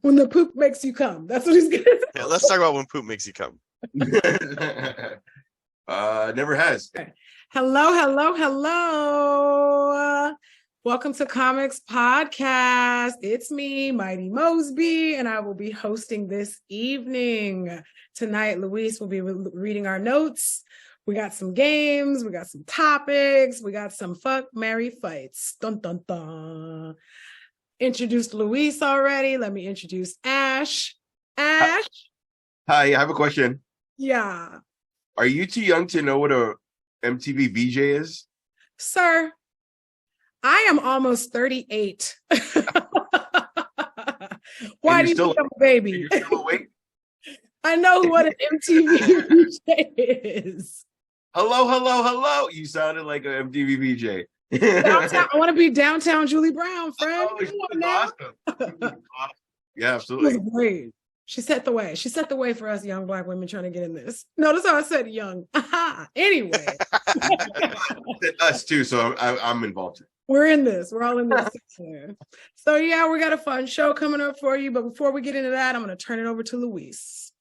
When the poop makes you come. That's what he's gonna say. Yeah, let's talk about when poop makes you come. Never has. Hello. Welcome to Comix Podcast. It's me, Mighty Mosby, and I will be hosting this evening. Tonight, Luis will be reading our notes. We got some games, we got some topics, we got some fuck, marry, fights. Dun, dun, dun. Introduced Luis already. Let me introduce Ash. Ash? Hi, I have a question. Yeah. Are you too young to know what a MTV VJ is? Sir, I am almost 38. Why do you think I'm a baby? You're still awake? I know what an MTV VJ is. Hello. You sounded like an MTV VJ. Downtown, I want to be downtown Julie Brown, friend. Oh, awesome. Yeah, She absolutely. was great. She set the way. She set the way for us young Black women trying to get in this. Notice how I said young. Anyway. Us too, so I'm involved. We're in this. We're all in this. So yeah, we got a fun show coming up for you. But before we get into that, I'm going to turn it over to Luis.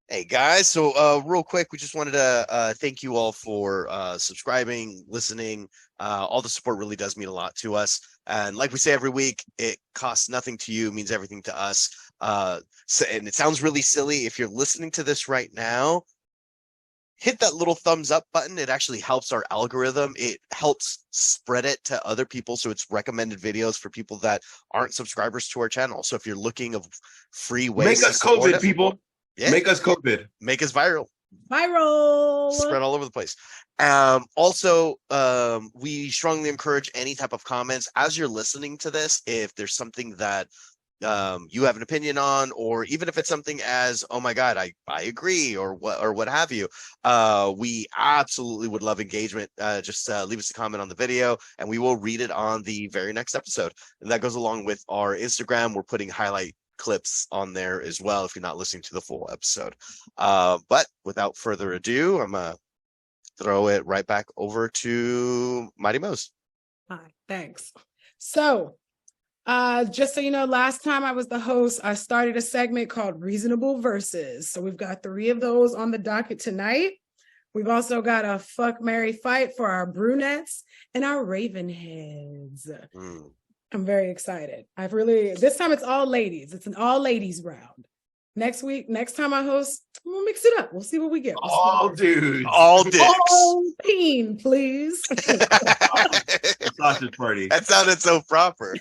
Hey guys, so real quick, we just wanted to thank you all for subscribing, listening. All the support really does mean a lot to us. And like we say every week, it costs nothing to you, means everything to us. And it sounds really silly. If you're listening to this right now, hit that little thumbs up button. It actually helps our algorithm. It helps spread it to other people. So it's recommended videos for people that aren't subscribers to our channel. So if you're looking of free ways Make us COVID, people. Yeah. Make us COVID. Make us viral. Spread all over the place. Also, we strongly encourage any type of comments as you're listening to this. If there's something that you have an opinion on, or even if it's something as, oh my God, I agree, or what have you, we absolutely would love engagement. Just leave us a comment on the video and we will read it on the very next episode. And that goes along with our Instagram. We're putting highlight clips on there as well if you're not listening to the full episode. But without further ado, I'm gonna throw it right back over to Mighty Mose. Hi, thanks. So just so you know, last time I was the host, I started a segment called Reasonable Verses. So we've got 3 of those on the docket tonight. We've also got a fuck, marry, fight for our brunettes and our raven heads. I'm very excited. This time it's all ladies. It's an all ladies round. Next time I host, we'll mix it up. We'll see what we get. All dudes. All dicks. All peen, please. Sausage party. That sounded so proper.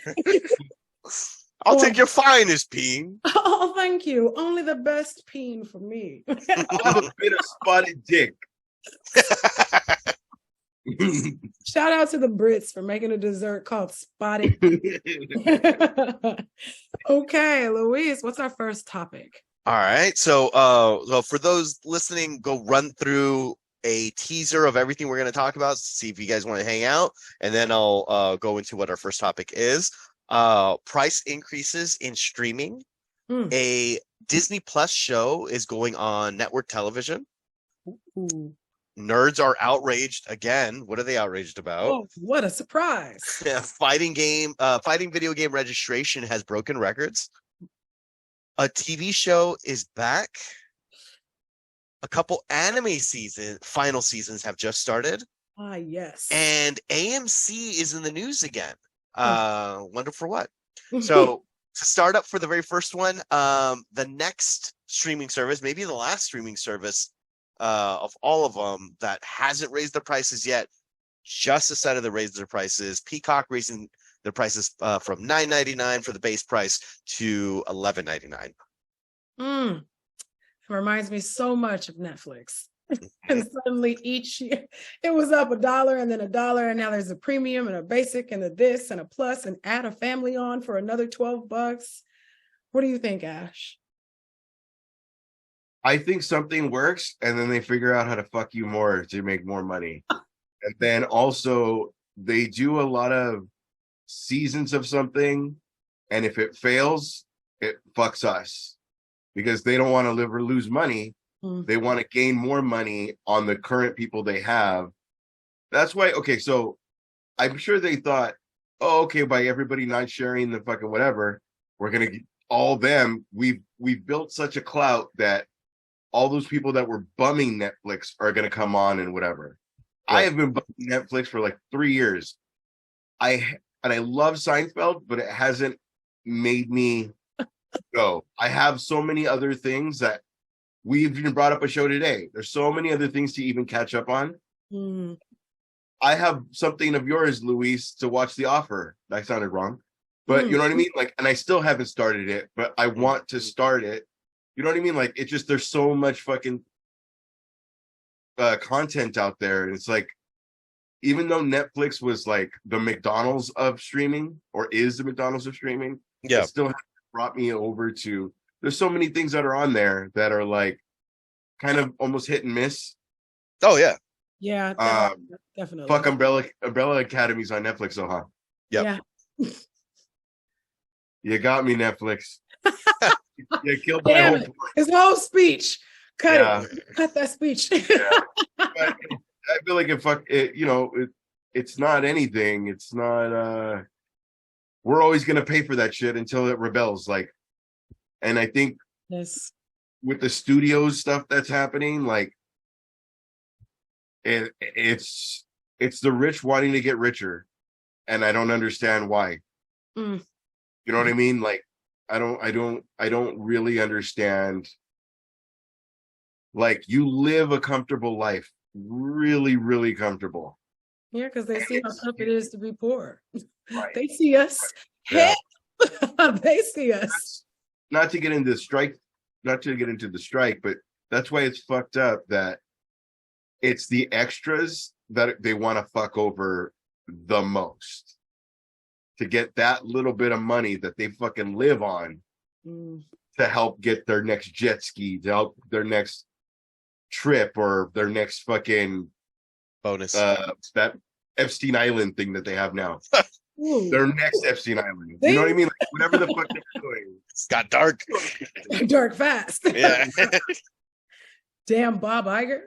I'll take your finest peen. Oh, thank you. Only the best peen for me. I'll have a bit of spotted dick. Shout out to the Brits for making a dessert called spotted. Okay, Luis, what's our first topic? All right. So for those listening, go run through a teaser of everything we're going to talk about, see if you guys want to hang out, and then I'll go into what our first topic is. Price increases in streaming. A Disney Plus show is going on network television. Ooh. Nerds are outraged again. What are they outraged about? Oh, what a surprise. Fighting video game registration has broken records. A TV show is back. A couple anime final seasons have just started. Yes. And AMC is in the news again. Wonder for what. So to start up for the very first one, the next streaming service, maybe the last streaming service of all of them that hasn't raised their prices yet, just decided to raise their prices. Peacock raising their prices from $9.99 for the base price to $11.99. It reminds me so much of Netflix. And suddenly each year it was up $1 and then $1, and now there's a premium and a basic and a this and a plus, and add a family on for another $12. What do you think, Ash? I think something works, and then they figure out how to fuck you more to make more money. And then also, they do a lot of seasons of something, and if it fails, it fucks us. Because they don't want to live or lose money. They want to gain more money on the current people they have. That's why, okay, so I'm sure they thought, oh, okay, by everybody not sharing the fucking whatever, we're going to all them, we've built such a clout that all those people that were bumming Netflix are going to come on and whatever. Right. I have been bumming Netflix for like 3 years. I love Seinfeld, but it hasn't made me go. I have so many other things that we've even brought up a show today. There's so many other things to even catch up on. Mm. I have something of yours, Luis, to watch The Offer. That sounded wrong. But you know what I mean? Like, and I still haven't started it, but I want to start it. You know what I mean? Like, it's just, there's so much fucking content out there. And it's like, even though Netflix was like the McDonald's of streaming, or is the McDonald's of streaming, it still brought me over to, there's so many things that are on there that are like kind of almost hit and miss. Oh, yeah. Yeah, definitely. Fuck Umbrella Academy's on Netflix, so huh? Yep. Yeah. You got me, Netflix. You killed my whole point. His whole speech. Cut it. Cut that speech. But I feel like it's not anything. It's not we're always gonna pay for that shit until it rebels. Like, and I think with the studios stuff that's happening, like it's the rich wanting to get richer, and I don't understand why. You know what I mean? Like, I don't really understand. Like, you live a comfortable life, really, really comfortable. Yeah, because they see how tough it is to be poor. Right. They see us. Yeah. They see us. Not to get into the strike, but that's why it's fucked up that it's the extras that they want to fuck over the most, to get that little bit of money that they fucking live on to help get their next jet ski, to help their next trip, or their next fucking bonus. That Epstein Island thing that they have now. Their next Epstein Island. You know what I mean? Like, whatever the fuck they're doing. It's got dark. Dark fast. Yeah. Damn Bob Iger.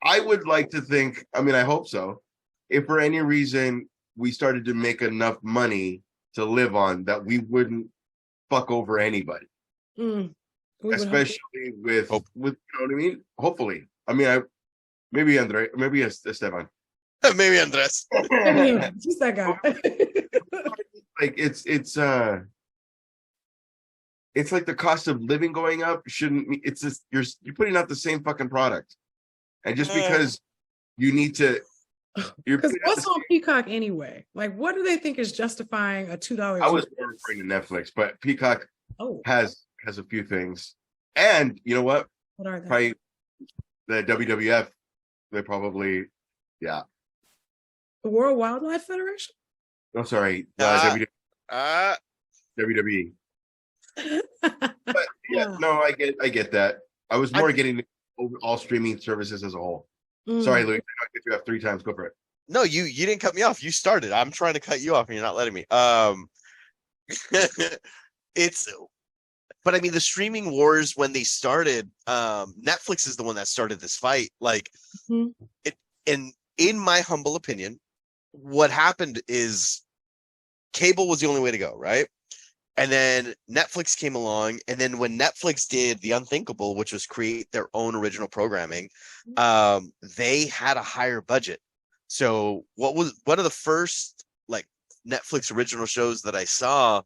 I would like to think, I mean, I hope so, if for any reason we started to make enough money to live on, that we wouldn't fuck over anybody. Especially with you know what I mean? Hopefully. I mean, maybe Esteban. Maybe Andres. Just that guy. Like, it's like the cost of living going up shouldn't. It's just you're putting out the same fucking product, and just because you need to. Because what's on Peacock anyway? Like, what do they think is justifying a $2? I was more referring to Netflix, but Peacock has a few things, and you know what? What are they? Probably the WWF. They probably, The World Wildlife Federation. I'm sorry, WWE. But yeah, no, I get that. I was more getting all streaming services as a whole. Sorry, Louis, I get you up 3 times. Go for it. No, you didn't cut me off. You started. I'm trying to cut you off, and you're not letting me. But I mean, the streaming wars, when they started, Netflix is the one that started this fight. Like, in my humble opinion, what happened is cable was the only way to go, right? And then Netflix came along, and then when Netflix did the unthinkable, which was create their own original programming, they had a higher budget. So one of the first like Netflix original shows that I saw,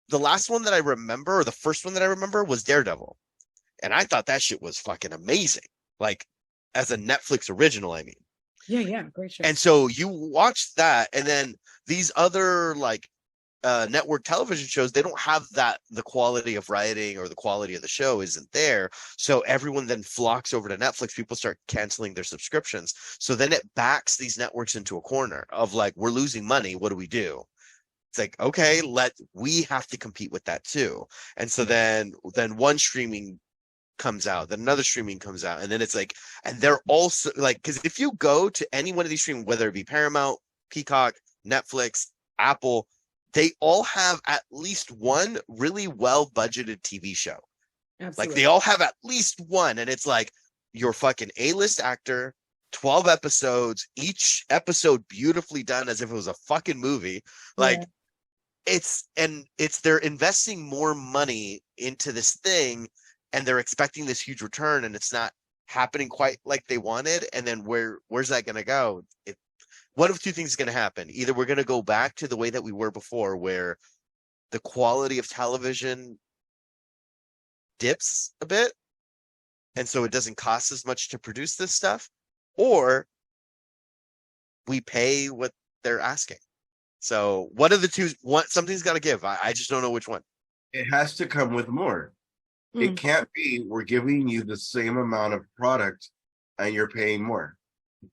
the last one that I remember, or the first one that I remember, was Daredevil. And I thought that shit was fucking amazing. Like, as a Netflix original, I mean. Yeah, great show. And so you watch that, and then these other like network television shows, they don't have the quality of writing, or the quality of the show isn't there. So everyone then flocks over to Netflix. People start canceling their subscriptions. So then it backs these networks into a corner of like, we're losing money. What do we do? It's like, okay, we have to compete with that too. And so then one streaming comes out, then another streaming comes out, and then it's like, and they're also like, because if you go to any one of these streaming, whether it be Paramount, Peacock, Netflix, Apple, they all have at least one really well budgeted TV show. Absolutely. Like, they all have at least one, and it's like your fucking A-list actor, 12 episodes, each episode beautifully done as if it was a fucking movie. Like, they're investing more money into this thing, and they're expecting this huge return, and it's not happening quite like they wanted. And then where's that going to go? One of two things is going to happen. Either we're going to go back to the way that we were before, where the quality of television dips a bit, and so it doesn't cost as much to produce this stuff, or we pay what they're asking. So one of the two, something's got to give. I just don't know which one. It has to come with more. It can't be we're giving you the same amount of product and you're paying more.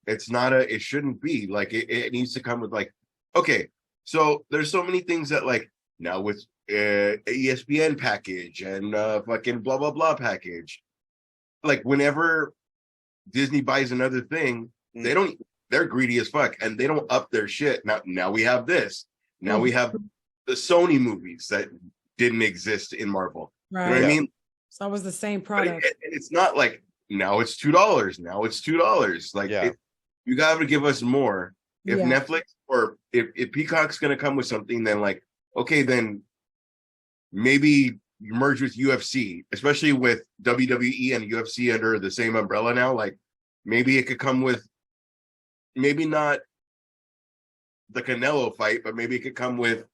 It's not it shouldn't be like it needs to come with like, okay, so there's so many things that like now with ESPN package and fucking blah blah blah package. Like whenever Disney buys another thing, they're greedy as fuck and they don't up their shit. Now we have this. Now we have the Sony movies that didn't exist in Marvel. Right. You know what I mean? So it was the same product. It's not like now it's $2. Now it's $2. Like you got to give us more. If Netflix or if Peacock's going to come with something, then like, okay, then maybe you merge with UFC, especially with WWE and UFC under the same umbrella now. Like maybe it could come with, maybe not the Canelo fight, but maybe it could come with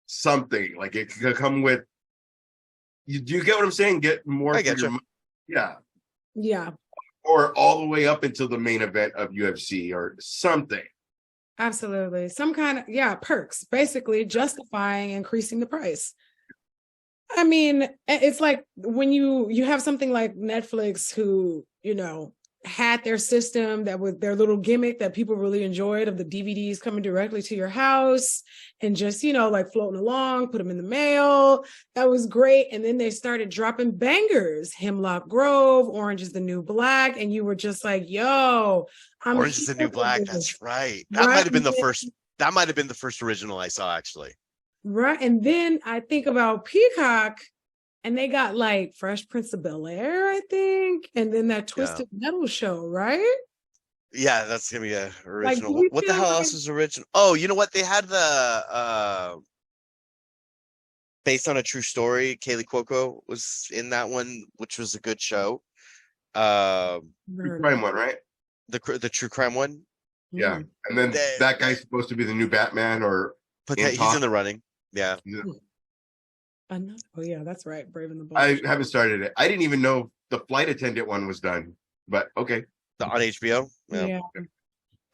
something. Like it could come with, do you get what I'm saying? Get more. I get you. Yeah. Or all the way up until the main event of UFC or something. Absolutely. Some kind of, perks, basically justifying increasing the price. I mean, it's like when you have something like Netflix who, had their system that was their little gimmick that people really enjoyed of the DVDs coming directly to your house and just, like floating along, put them in the mail. That was great. And then they started dropping bangers, Hemlock Grove, Orange is the New Black. And you were just like, yo, Orange is the New Black. That's right. That might have been the first. That might have been the first original I saw, actually. Right. And then I think about Peacock. And they got like Fresh Prince of Bel-Air, I think. And then that Twisted Metal show, right? Yeah, that's going to be a original. Like, what the hell else is original? Oh, you know what? They had the based on a true story. Kaylee Cuoco was in that one, which was a good show. True crime one, right? The true crime one. Yeah. And then that guy's supposed to be the new Batman he's in the running. Yeah. Oh yeah, that's right. Brave and the Bold. I haven't started it. I didn't even know the flight attendant one was done, but okay. On HBO. Yeah.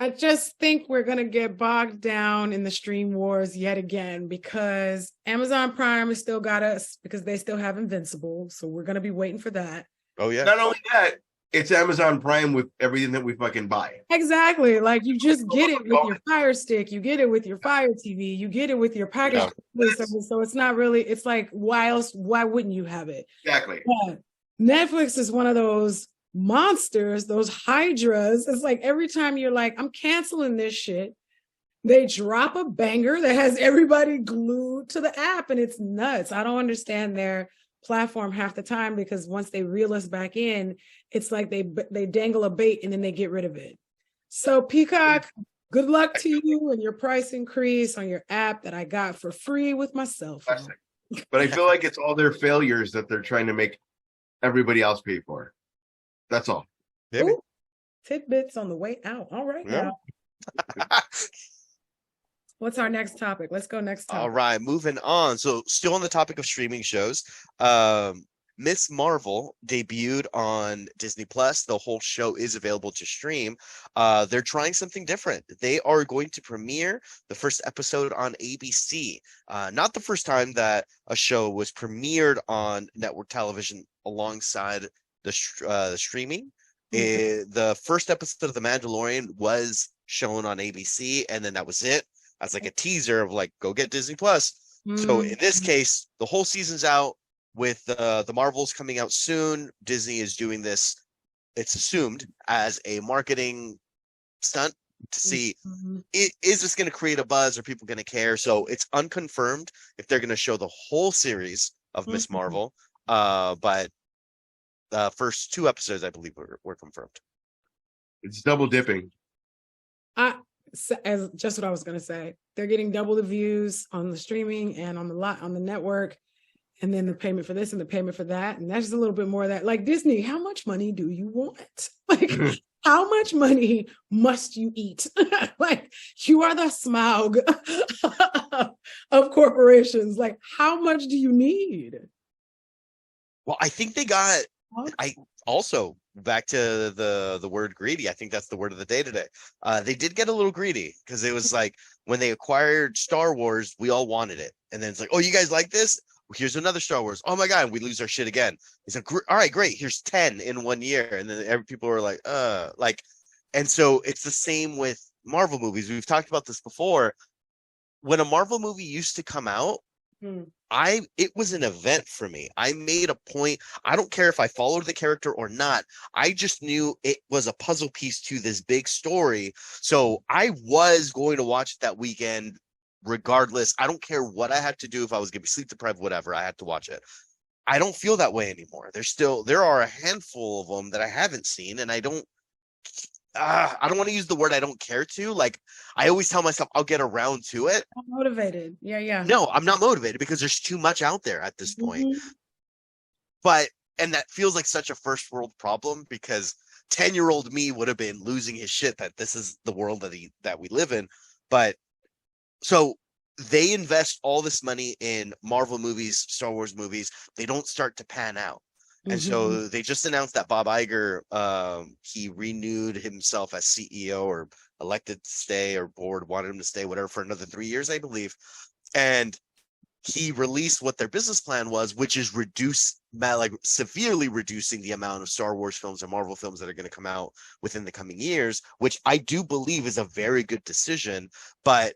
I just think we're gonna get bogged down in the stream wars yet again because Amazon Prime has still got us because they still have Invincible, so we're gonna be waiting for that. Oh yeah. Not only that, it's Amazon Prime with everything that we fucking buy. Exactly. Like you just get it with your Fire Stick, you get it with your Fire TV, you get it with your package. So it's not really, it's like, why wouldn't you have it? Exactly. But Netflix is one of those monsters, those hydras. It's like every time you're like, I'm canceling this shit, they drop a banger that has everybody glued to the app and it's nuts. I don't understand their platform half the time because once they reel us back in, it's like they dangle a bait and then they get rid of it. So Peacock, good luck to you and your price increase on your app that I got for free with my cell phone. But I feel like it's all their failures that they're trying to make everybody else pay for. That's all. Ooh, tidbits on the way out. All right now. What's our next topic? Let's go next topic. All right, moving on. So still on the topic of streaming shows, Miss Marvel debuted on Disney Plus. The whole show is available to stream. They're trying something different. They are going to premiere the first episode on ABC. Not the first time that a show was premiered on network television alongside the streaming. The first episode of The Mandalorian was shown on ABC, and then that was it. As like a teaser of like, go get Disney Plus. So in this case, the whole season's out with the Marvels coming out soon. Disney is doing this, it's assumed, as a marketing stunt to see, is this going to create a buzz? Are people going to care? So it's unconfirmed if they're going to show the whole series of Miss Marvel. But the first 2 episodes, I believe, were confirmed. It's double dipping. as just what I was going to say. They're getting double the views on the streaming and on the network, and then the payment for this and the payment for that, and that's just a little bit more of that. Like Disney, how much money do you want? Like, how much money must you eat? Like, you are the Smaug of corporations. Like, how much do you need? Well, I think they got. I also back to the word greedy. I think that's the word of the day today. They did get a little greedy because it was like when they acquired Star Wars, we all wanted it, and then it's like, oh, you guys like this? Here's another Star Wars. Oh my God, we lose our shit again. It's like, all right, great. Here's 10 in 1 year, and then people were like, and so it's the same with Marvel movies. We've talked about this before. When a Marvel movie used to come out, it was an event for me. I made a point. I don't care if I followed the character or not. I just knew it was a puzzle piece to this big story. So I was going to watch it that weekend regardless. I don't care what I had to do. If I was going to be sleep deprived, whatever, I had to watch it. I don't feel that way anymore. There are a handful of them that I haven't seen, and I don't want to use the word I don't care to. Like, I always tell myself I'll get around to it. I'm motivated. Yeah. No, I'm not motivated because there's too much out there at this point. And that feels like such a first world problem because 10-year-old me would have been losing his shit that this is the world that we live in. But so they invest all this money in Marvel movies, Star Wars movies. They don't start to pan out. And so they just announced that Bob Iger, he renewed himself as CEO or elected to stay, or board wanted him to stay, whatever, for another 3 years, I believe. And he released what their business plan was, which is severely reducing the amount of Star Wars films and Marvel films that are going to come out within the coming years, which I do believe is a very good decision. But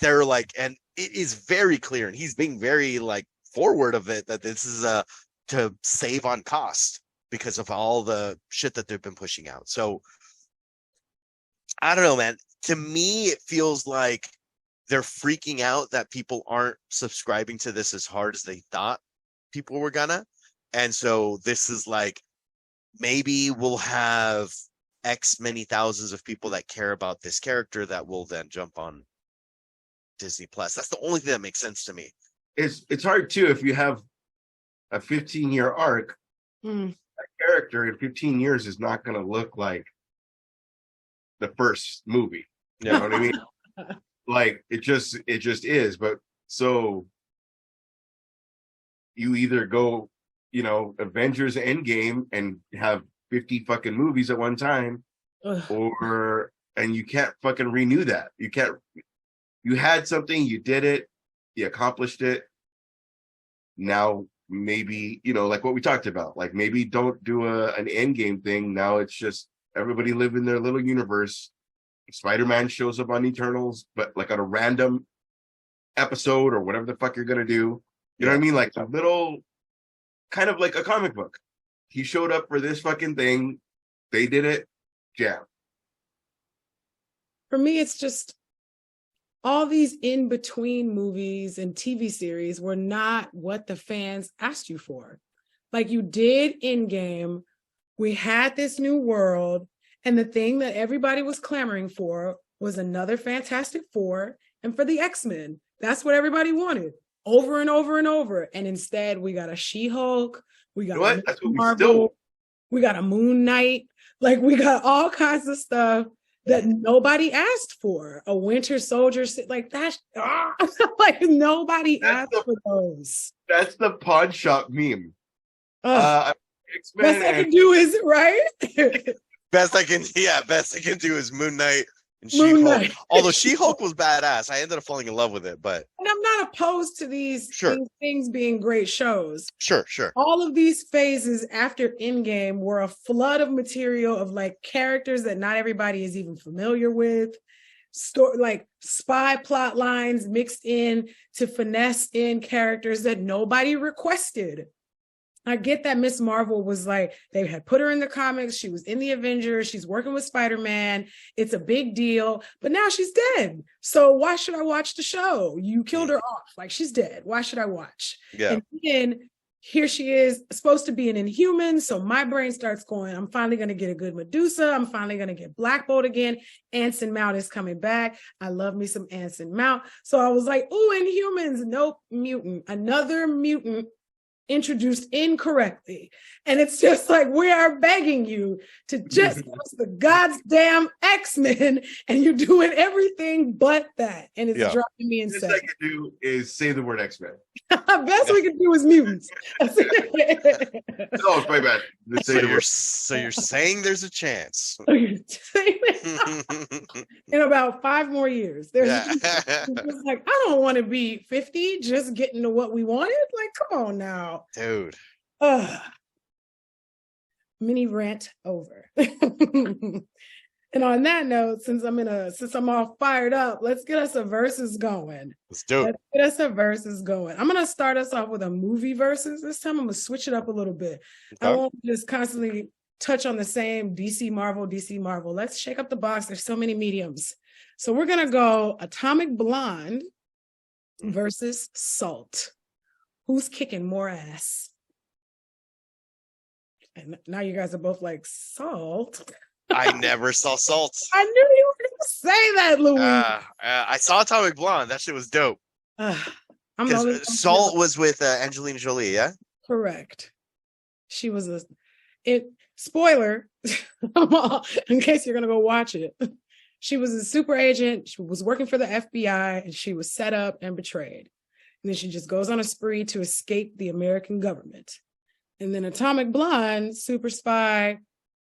they're like, and it is very clear, and he's being very like forward of it, that this is to save on cost because of all the shit that they've been pushing out. So I don't know, man. To me, it feels like they're freaking out that people aren't subscribing to this as hard as they thought people were gonna. And so this is like, maybe we'll have X many thousands of people that care about this character that will then jump on Disney Plus. That's the only thing that makes sense to me. It's hard too if you have a 15-year arc. That character in 15 years is not going to look like the first movie. You know what I mean? Like it just is. But so you either go, Avengers Endgame and have 50 fucking movies at one time, and you can't fucking renew that. You had something, you did it, you accomplished it. Now maybe, like what we talked about, like maybe don't do an Endgame thing. Now it's just everybody live in their little universe. Spider-Man shows up on Eternals, but like on a random episode or whatever the fuck you're gonna do. You know what I mean? Like a little, kind of like a comic book. He showed up for this fucking thing. They did it. Jam. For me, it's just all these in-between movies and TV series were not what the fans asked you for. Like, you did Endgame, we had this new world, and the thing that everybody was clamoring for was another Fantastic Four and for the X-Men. That's what everybody wanted, over and over and over. And instead, we got a She-Hulk, we got a Marvel, we got a Moon Knight, like we got all kinds of stuff that nobody asked for. A Winter Soldier, like that, like nobody asked for those. That's the pawn shop meme. X-Men best I can do is right. Best I can do is Moon Knight and She-Hulk. Although She-Hulk was badass, I ended up falling in love with it. But and I'm not opposed to these things being great shows. Sure. All of these phases after Endgame were a flood of material of like characters that not everybody is even familiar with. Like spy plot lines mixed in to finesse in characters that nobody requested. I get that Miss Marvel was like, they had put her in the comics. She was in the Avengers. She's working with Spider-Man. It's a big deal, but now she's dead. So why should I watch the show? You killed her off. Like, she's dead. Why should I watch? Yeah. And then here she is, supposed to be an Inhuman. So my brain starts going, I'm finally going to get a good Medusa. I'm finally going to get Black Bolt again. Anson Mount is coming back. I love me some Anson Mount. So I was like, ooh, Inhumans. Nope, mutant. Another mutant introduced incorrectly. And it's just like, we are begging you to just use the goddamn X-Men, and you're doing everything but that. And it's driving me insane. Best I can do is say the word X-Men. Best we can do is mutants. No, it's my bad. So you're saying there's a chance. In about 5 more years. There's just like, I don't want to be 50 just getting to what we wanted. Like, come on now. Dude. Mini rant over. And on that note, since I'm all fired up, let's get us a versus going. Let's do it. Let's get us a versus going. I'm gonna start us off with a movie versus. This time I'm gonna switch it up a little bit. Okay. I won't just constantly touch on the same DC Marvel. Let's shake up the box. There's so many mediums. So we're gonna go Atomic Blonde versus Salt. Who's kicking more ass? And now you guys are both like, Salt? I never saw Salt. I knew you were going to say that, Louis. I saw Atomic Blonde. That shit was dope. Salt was with Angelina Jolie, yeah? Correct. She was spoiler, in case you're going to go watch it. She was a super agent. She was working for the FBI, and she was set up and betrayed. And then she just goes on a spree to escape the American government. And then Atomic Blonde, super spy,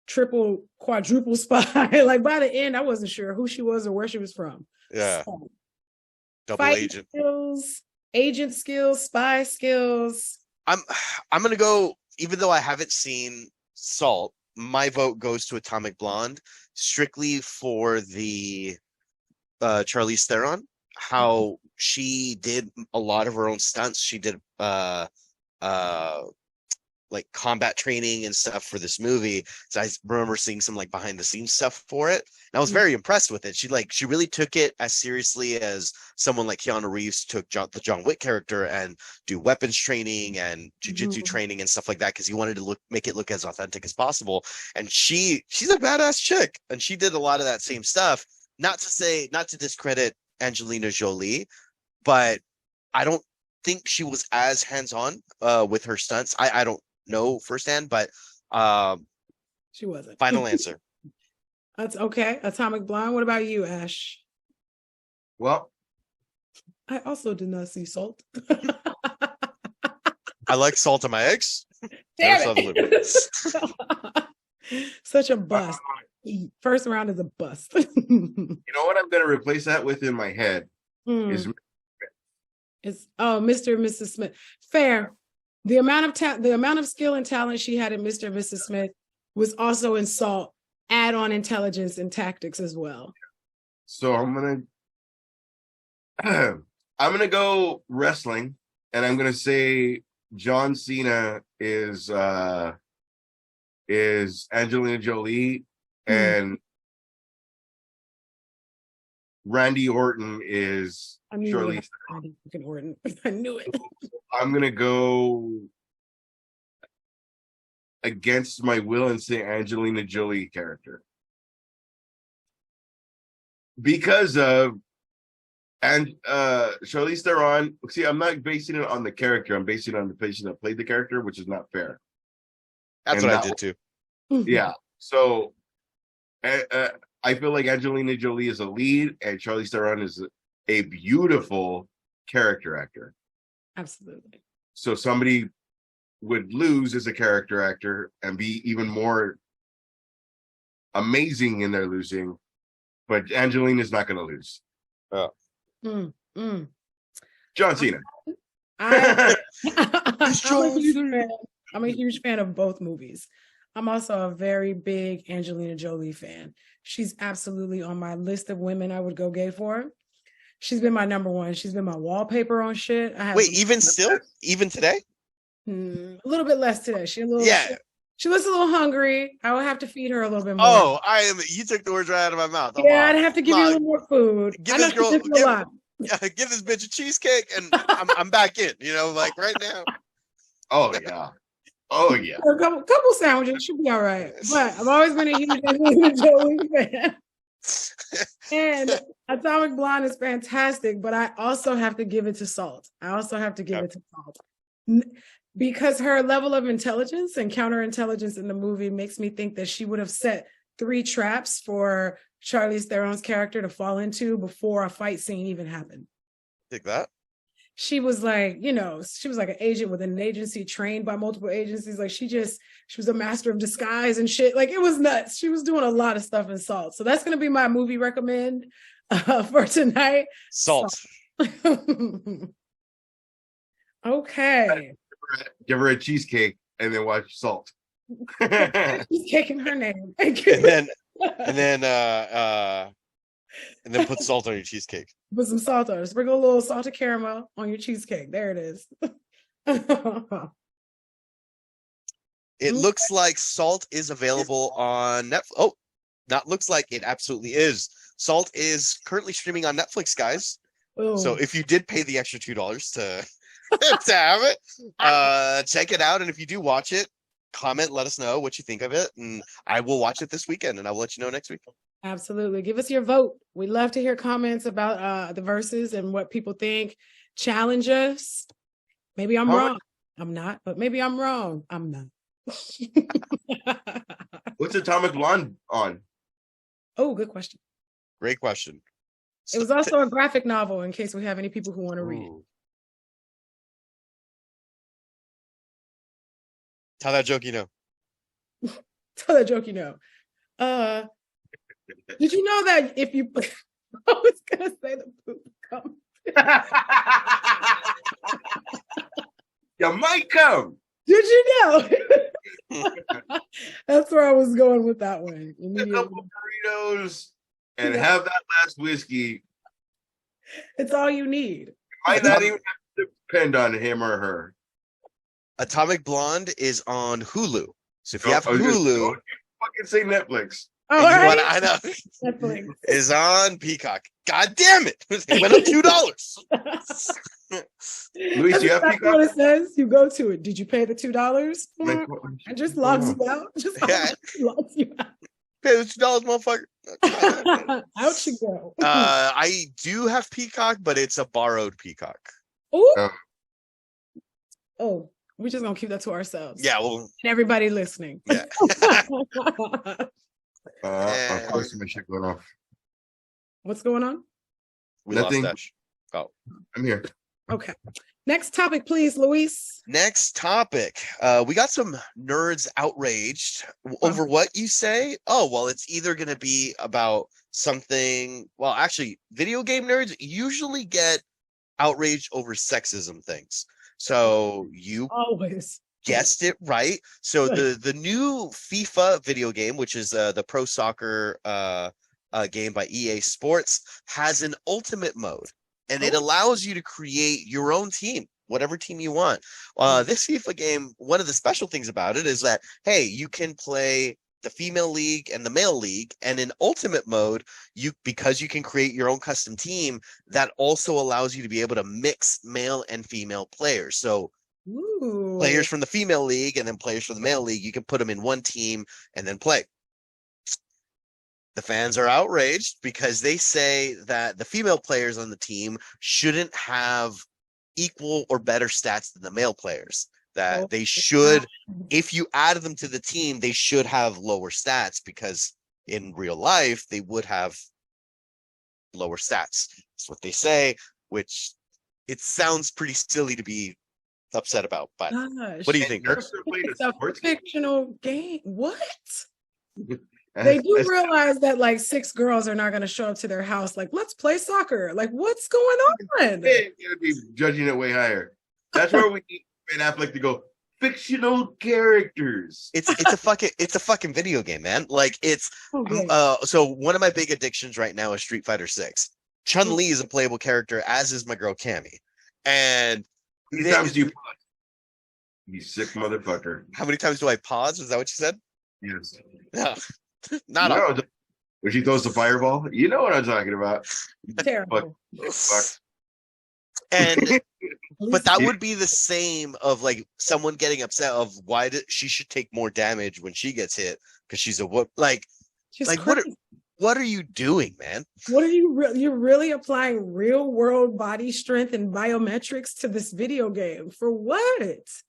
triple, quadruple spy. Like by the end, I wasn't sure who she was or where she was from. Yeah. So, double agent skills, agent skills, spy skills. I'm gonna go, even though I haven't seen Salt, my vote goes to Atomic Blonde strictly for the Charlize Theron. How she did a lot of her own stunts. She did like combat training and stuff for this movie. So I remember seeing some like behind the scenes stuff for it. And I was very impressed with it. She really took it as seriously as someone like Keanu Reeves took the John Wick character and do weapons training and jujitsu training and stuff like that, because he wanted to make it look as authentic as possible. And she's a badass chick, and she did a lot of that same stuff. Not to discredit Angelina Jolie, but I don't think she was as hands-on with her stunts. I don't know firsthand, but she wasn't. Final answer. That's okay. Atomic Blonde. What about you, Ash? Well, I also did not see Salt. I like salt in my eggs. Damn it. Such a bust. First round is a bust. You know what I'm going to replace that with in my head is Mr. and Mrs. Smith. Fair. The amount of skill and talent she had in Mr. and Mrs. Smith was also in Salt. Add on intelligence and tactics as well. So I'm gonna go wrestling, and I'm gonna say John Cena is Angelina Jolie, and Randy Orton is Charlize Theron. Orton. I knew it. I'm gonna go against my will and say Angelina Jolie character because of Charlize Theron. See, I'm not basing it on the character. I'm basing it on the person that played the character, which is not fair. That's what I did too. Yeah. So I feel like Angelina Jolie is a lead, and Charlize Theron is a beautiful character actor. Absolutely. So somebody would lose as a character actor and be even more amazing in their losing, but Angelina's not going to lose. John Cena. I'm a huge fan of both movies. I'm also a very big Angelina Jolie fan. She's absolutely on my list of women I would go gay for. She's been my number one. She's been my wallpaper on shit. Even today? A little bit less today. She looks a little hungry. I will have to feed her a little bit more. Oh, you took the words right out of my mouth. I'd have to give you a little more food. Give this bitch a cheesecake, and I'm back in. Like right now. Oh yeah. Oh yeah. A couple sandwiches should be all right. But I've always been a huge Angelina Jolie fan. And Atomic Blonde is fantastic, but I also have to give it to Salt. Because her level of intelligence and counterintelligence in the movie makes me think that she would have set 3 traps for Charlize Theron's character to fall into before a fight scene even happened. Think that? She was like, she was like an agent within an agency trained by multiple agencies. Like she was a master of disguise and shit. Like it was nuts. She was doing a lot of stuff in Salt. So that's going to be my movie recommend for tonight. Salt. Okay. Give her a cheesecake and then watch Salt. Cheesecake in her name. And then put salt on your cheesecake. Put some salt on it. Sprinkle a little salted caramel on your cheesecake. There it is. It looks like Salt is available on Netflix. Oh, not looks like, it absolutely is. Salt is currently streaming on Netflix, guys. Ooh. So if you did pay the extra $2 to to have it, check it out. And if you do watch it, comment, let us know what you think of it, and I will watch it this weekend, and I will let you know next week. Absolutely. Give us your vote. We'd love to hear comments about the verses and what people think. Challenge us. Maybe I'm wrong. I'm not, but maybe I'm wrong. I'm not. What's Atomic Blonde on? Oh, good question. Great question. It was also a graphic novel in case we have any people who want to read it. Tell that joke you know. Tell that joke you know. Did you know that if you I was gonna say the poop comes. You might come. Did you know? That's where I was going with that one. A couple burritos and have that last whiskey. It's all you need. Might not even have to depend on him or her. Atomic Blonde is on Hulu. So if you have Hulu, fucking say Netflix. All right. I know. Netflix Is on Peacock. God damn it. It went up $2. Luis, do you have Peacock? What it says. You go to it. Did you pay the $2? I just logs you out. Just logs you out. Pay the $2, motherfucker. Out you go. I do have Peacock, but it's a borrowed Peacock. Ooh. Oh, we're just gonna keep that to ourselves. Yeah, well, and everybody listening. Yeah. Of course, my shit going off. What's going on? We Nothing. lost Dash. Oh, I'm here. Okay. Next topic, please, Luis. Next topic. We got some nerds outraged over what you say. Oh, well, it's either going to be about something. Well, actually, video game nerds usually get outraged over sexism things. So you always guessed it right. So the new FIFA video game, which is the pro soccer game by EA Sports, has an ultimate mode, and it allows you to create your own team, whatever team you want. This FIFA game, one of the special things about it is that, hey, you can play the female league and the male league, and in ultimate mode, because you can create your own custom team, that also allows you to be able to mix male and female players. So players from the female league and then players from the male league, you can put them in one team and then play. The fans are outraged because they say that the female players on the team shouldn't have equal or better stats than the male players. That they should, if you added them to the team, they should have lower stats, because in real life they would have lower stats. That's what they say, which it sounds pretty silly to be upset about. But what do you think? It's a fictional game. What? They do realize that like 6 girls are not going to show up to their house like, let's play soccer. Like, what's going on? They're going to be judging it way higher. That's where we need Ben Affleck to go. Fictional characters. It's a fucking video game, man. Like it's so one of my big addictions right now is Street Fighter 6. Chun-Li is a playable character, as is my girl Cammy. And how many times do you pause? You sick motherfucker. How many times do I pause? Is that what you said? Yes. No. Not all. When she throws the fireball, you know what I'm talking about. Terrible. And But that would be the same of like someone getting upset of why she should take more damage when she gets hit because she's a whoop. Like what are you doing, man? What are you're really applying real world body strength and biometrics to this video game for what? It's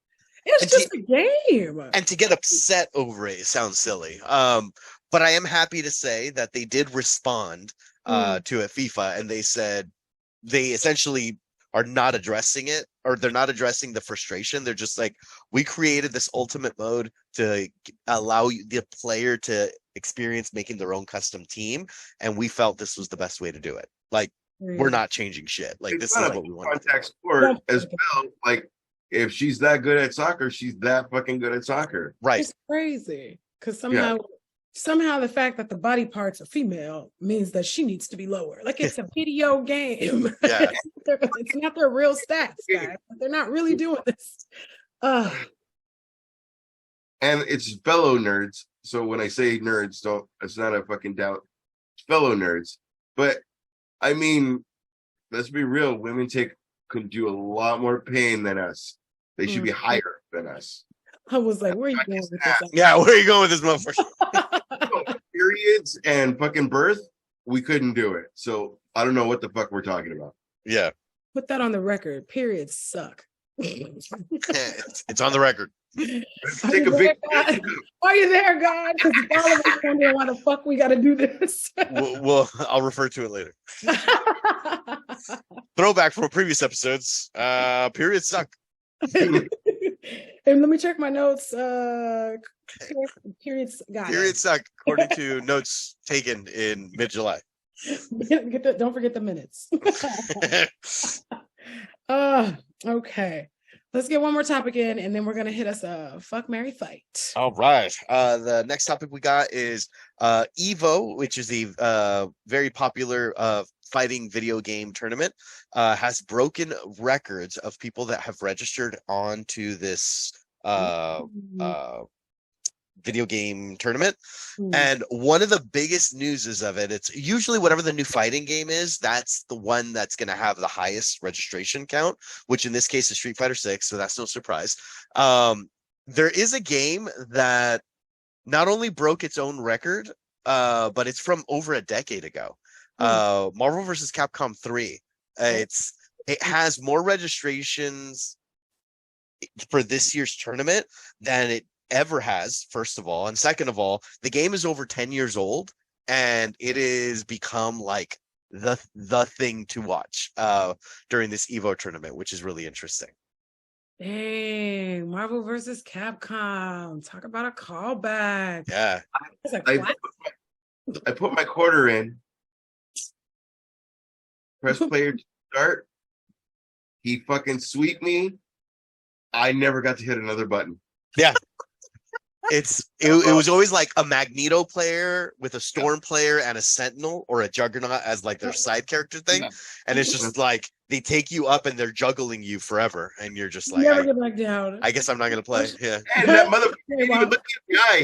just a game. And to get upset over it sounds silly. But I am happy to say that they did respond to a FIFA, and they said they essentially are not addressing it, or they're not addressing the frustration. They're just like, we created this ultimate mode to allow the player to experience making their own custom team, and we felt this was the best way to do it. Like, we're not changing shit. Like, this is what we want. Contact sport as well. Like, if she's that good at soccer, she's that fucking good at soccer. Right. It's crazy because somehow the fact that the body parts are female means that she needs to be lower. Like, it's a video game. Yeah. It's not their real stats, guys. They're not really doing this. And it's fellow nerds. So when I say nerds, it's not a fucking doubt. It's fellow nerds. But I mean, let's be real. Women could do a lot more pain than us. They should be higher than us. I was like, where are you going with this? Yeah, where are you going with this motherfucker? Periods and fucking birth, we couldn't do it. So I don't know what the fuck we're talking about. Yeah. Put that on the record. Periods suck. It's on the record. Take a big. Are you there, God? Because all of us wondering why the fuck we got to do this. Well, I'll refer to it later. Throwback from previous episodes. Periods suck. And let me check my notes. Periods suck, according to notes taken in mid-July. Don't forget the minutes. Okay. Let's get one more topic in, and then we're gonna hit us a fuck, marry, fight. All right. The next topic we got is Evo, which is the very popular fighting video game tournament, has broken records of people that have registered onto this video game tournament. And one of the biggest news is of it, it's usually whatever the new fighting game is, that's the one that's going to have the highest registration count, which in this case is Street Fighter 6, so that's no surprise. There is a game that not only broke its own record, but it's from over a decade ago. Marvel vs. Capcom 3. It has more registrations for this year's tournament than it ever has, first of all, and second of all, the game is over 10 years old, and it has become like the thing to watch during this Evo tournament, which is really interesting. Dang, Marvel versus Capcom. Talk about a callback. Yeah. I put my quarter in, press player to start, he fucking sweeped me. I never got to hit another button. Yeah. It was always like a Magneto player with a Storm player and a Sentinel or a Juggernaut as like their side character thing. And it's just like they take you up and they're juggling you forever, and you're just like, never get back down. I guess I'm not gonna play. Yeah. And that motherfucker didn't even look at the guy.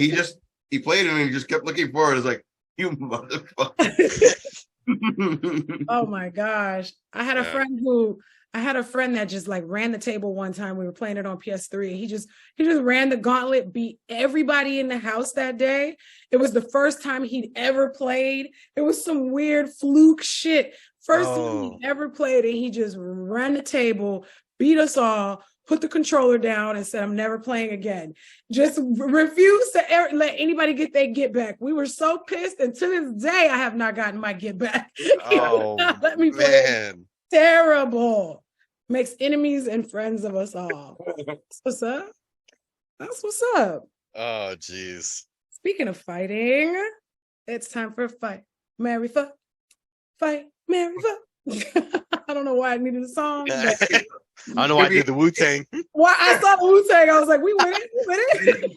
He played him and he just kept looking forward. It's like, you motherfucker. Oh my gosh. I had a friend that just like ran the table one time. We were playing it on PS3. He just ran the gauntlet, beat everybody in the house that day. It was the first time he'd ever played. It was some weird fluke shit. First time he ever played, and he just ran the table, beat us all, put the controller down, and said, I'm never playing again. Just refused to let anybody get their get back. We were so pissed, and to this day, I have not gotten my get back. Oh, let me play. Man. Terrible. Makes enemies and friends of us all. That's what's up. That's what's up. Oh, jeez. Speaking of fighting, it's time for a fight. Marry, fuck. Fight, marry, fuck. I don't know why I needed a song. But I don't know why I did the Wu-Tang. Why I saw the Wu-Tang, I was like, we win it.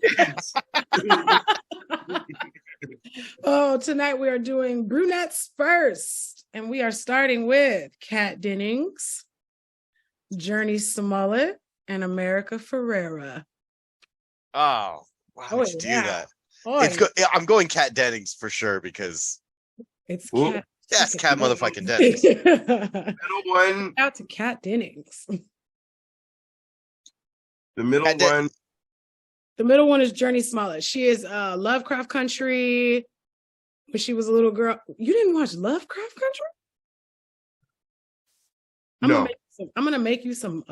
Oh, tonight we are doing brunettes first. And we are starting with Kat Dennings, Journey Smollett, and America Ferrera. Oh, why would you do that? I'm going Kat Dennings for sure because it's Kat. Yes, Kat motherfucking Dennings. One. Out to Kat Dennings. The middle one. The middle one is Journey Smollett. She is Lovecraft Country. When she was a little girl. You didn't watch Lovecraft Country? No. I'm gonna make you some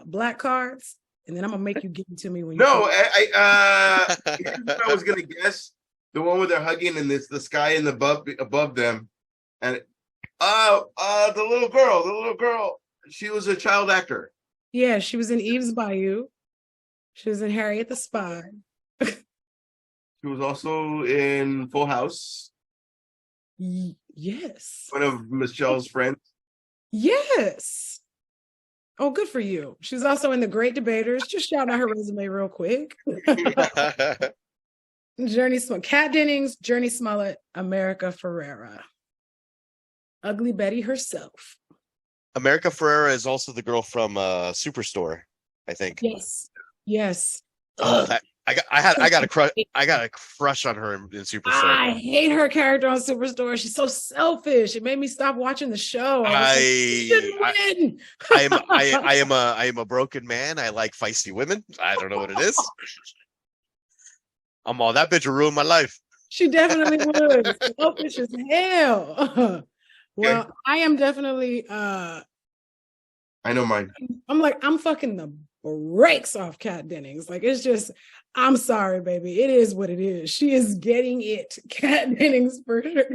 black cards, and then I'm gonna make you give them to me when you. No, I was gonna guess the one where they're hugging and it's the sky and above them, and the little girl, she was a child actor. Yeah, she was in Eve's Bayou. She was in Harriet the Spy. She was also in Full House. Yes. One of Michelle's friends. Yes. Oh, good for you. She's also in The Great Debaters. Just shout out her resume real quick. Journey Smollett, Kat Dennings, Journey Smollett, America Ferrera. Ugly Betty herself. America Ferrera is also the girl from Superstore, I think. Yes. I got a crush on her in Superstore. I hate her character on Superstore. She's so selfish. It made me stop watching the show. I am a broken man. I like feisty women. I don't know what it is. I'm all that bitch will ruin my life. She definitely would. Selfish as hell. Well, okay. I am definitely I know mine. I'm fucking the brakes off Kat Dennings. Like, it's just, I'm sorry, baby. It is what it is. She is getting it. Kat Dennings for sure.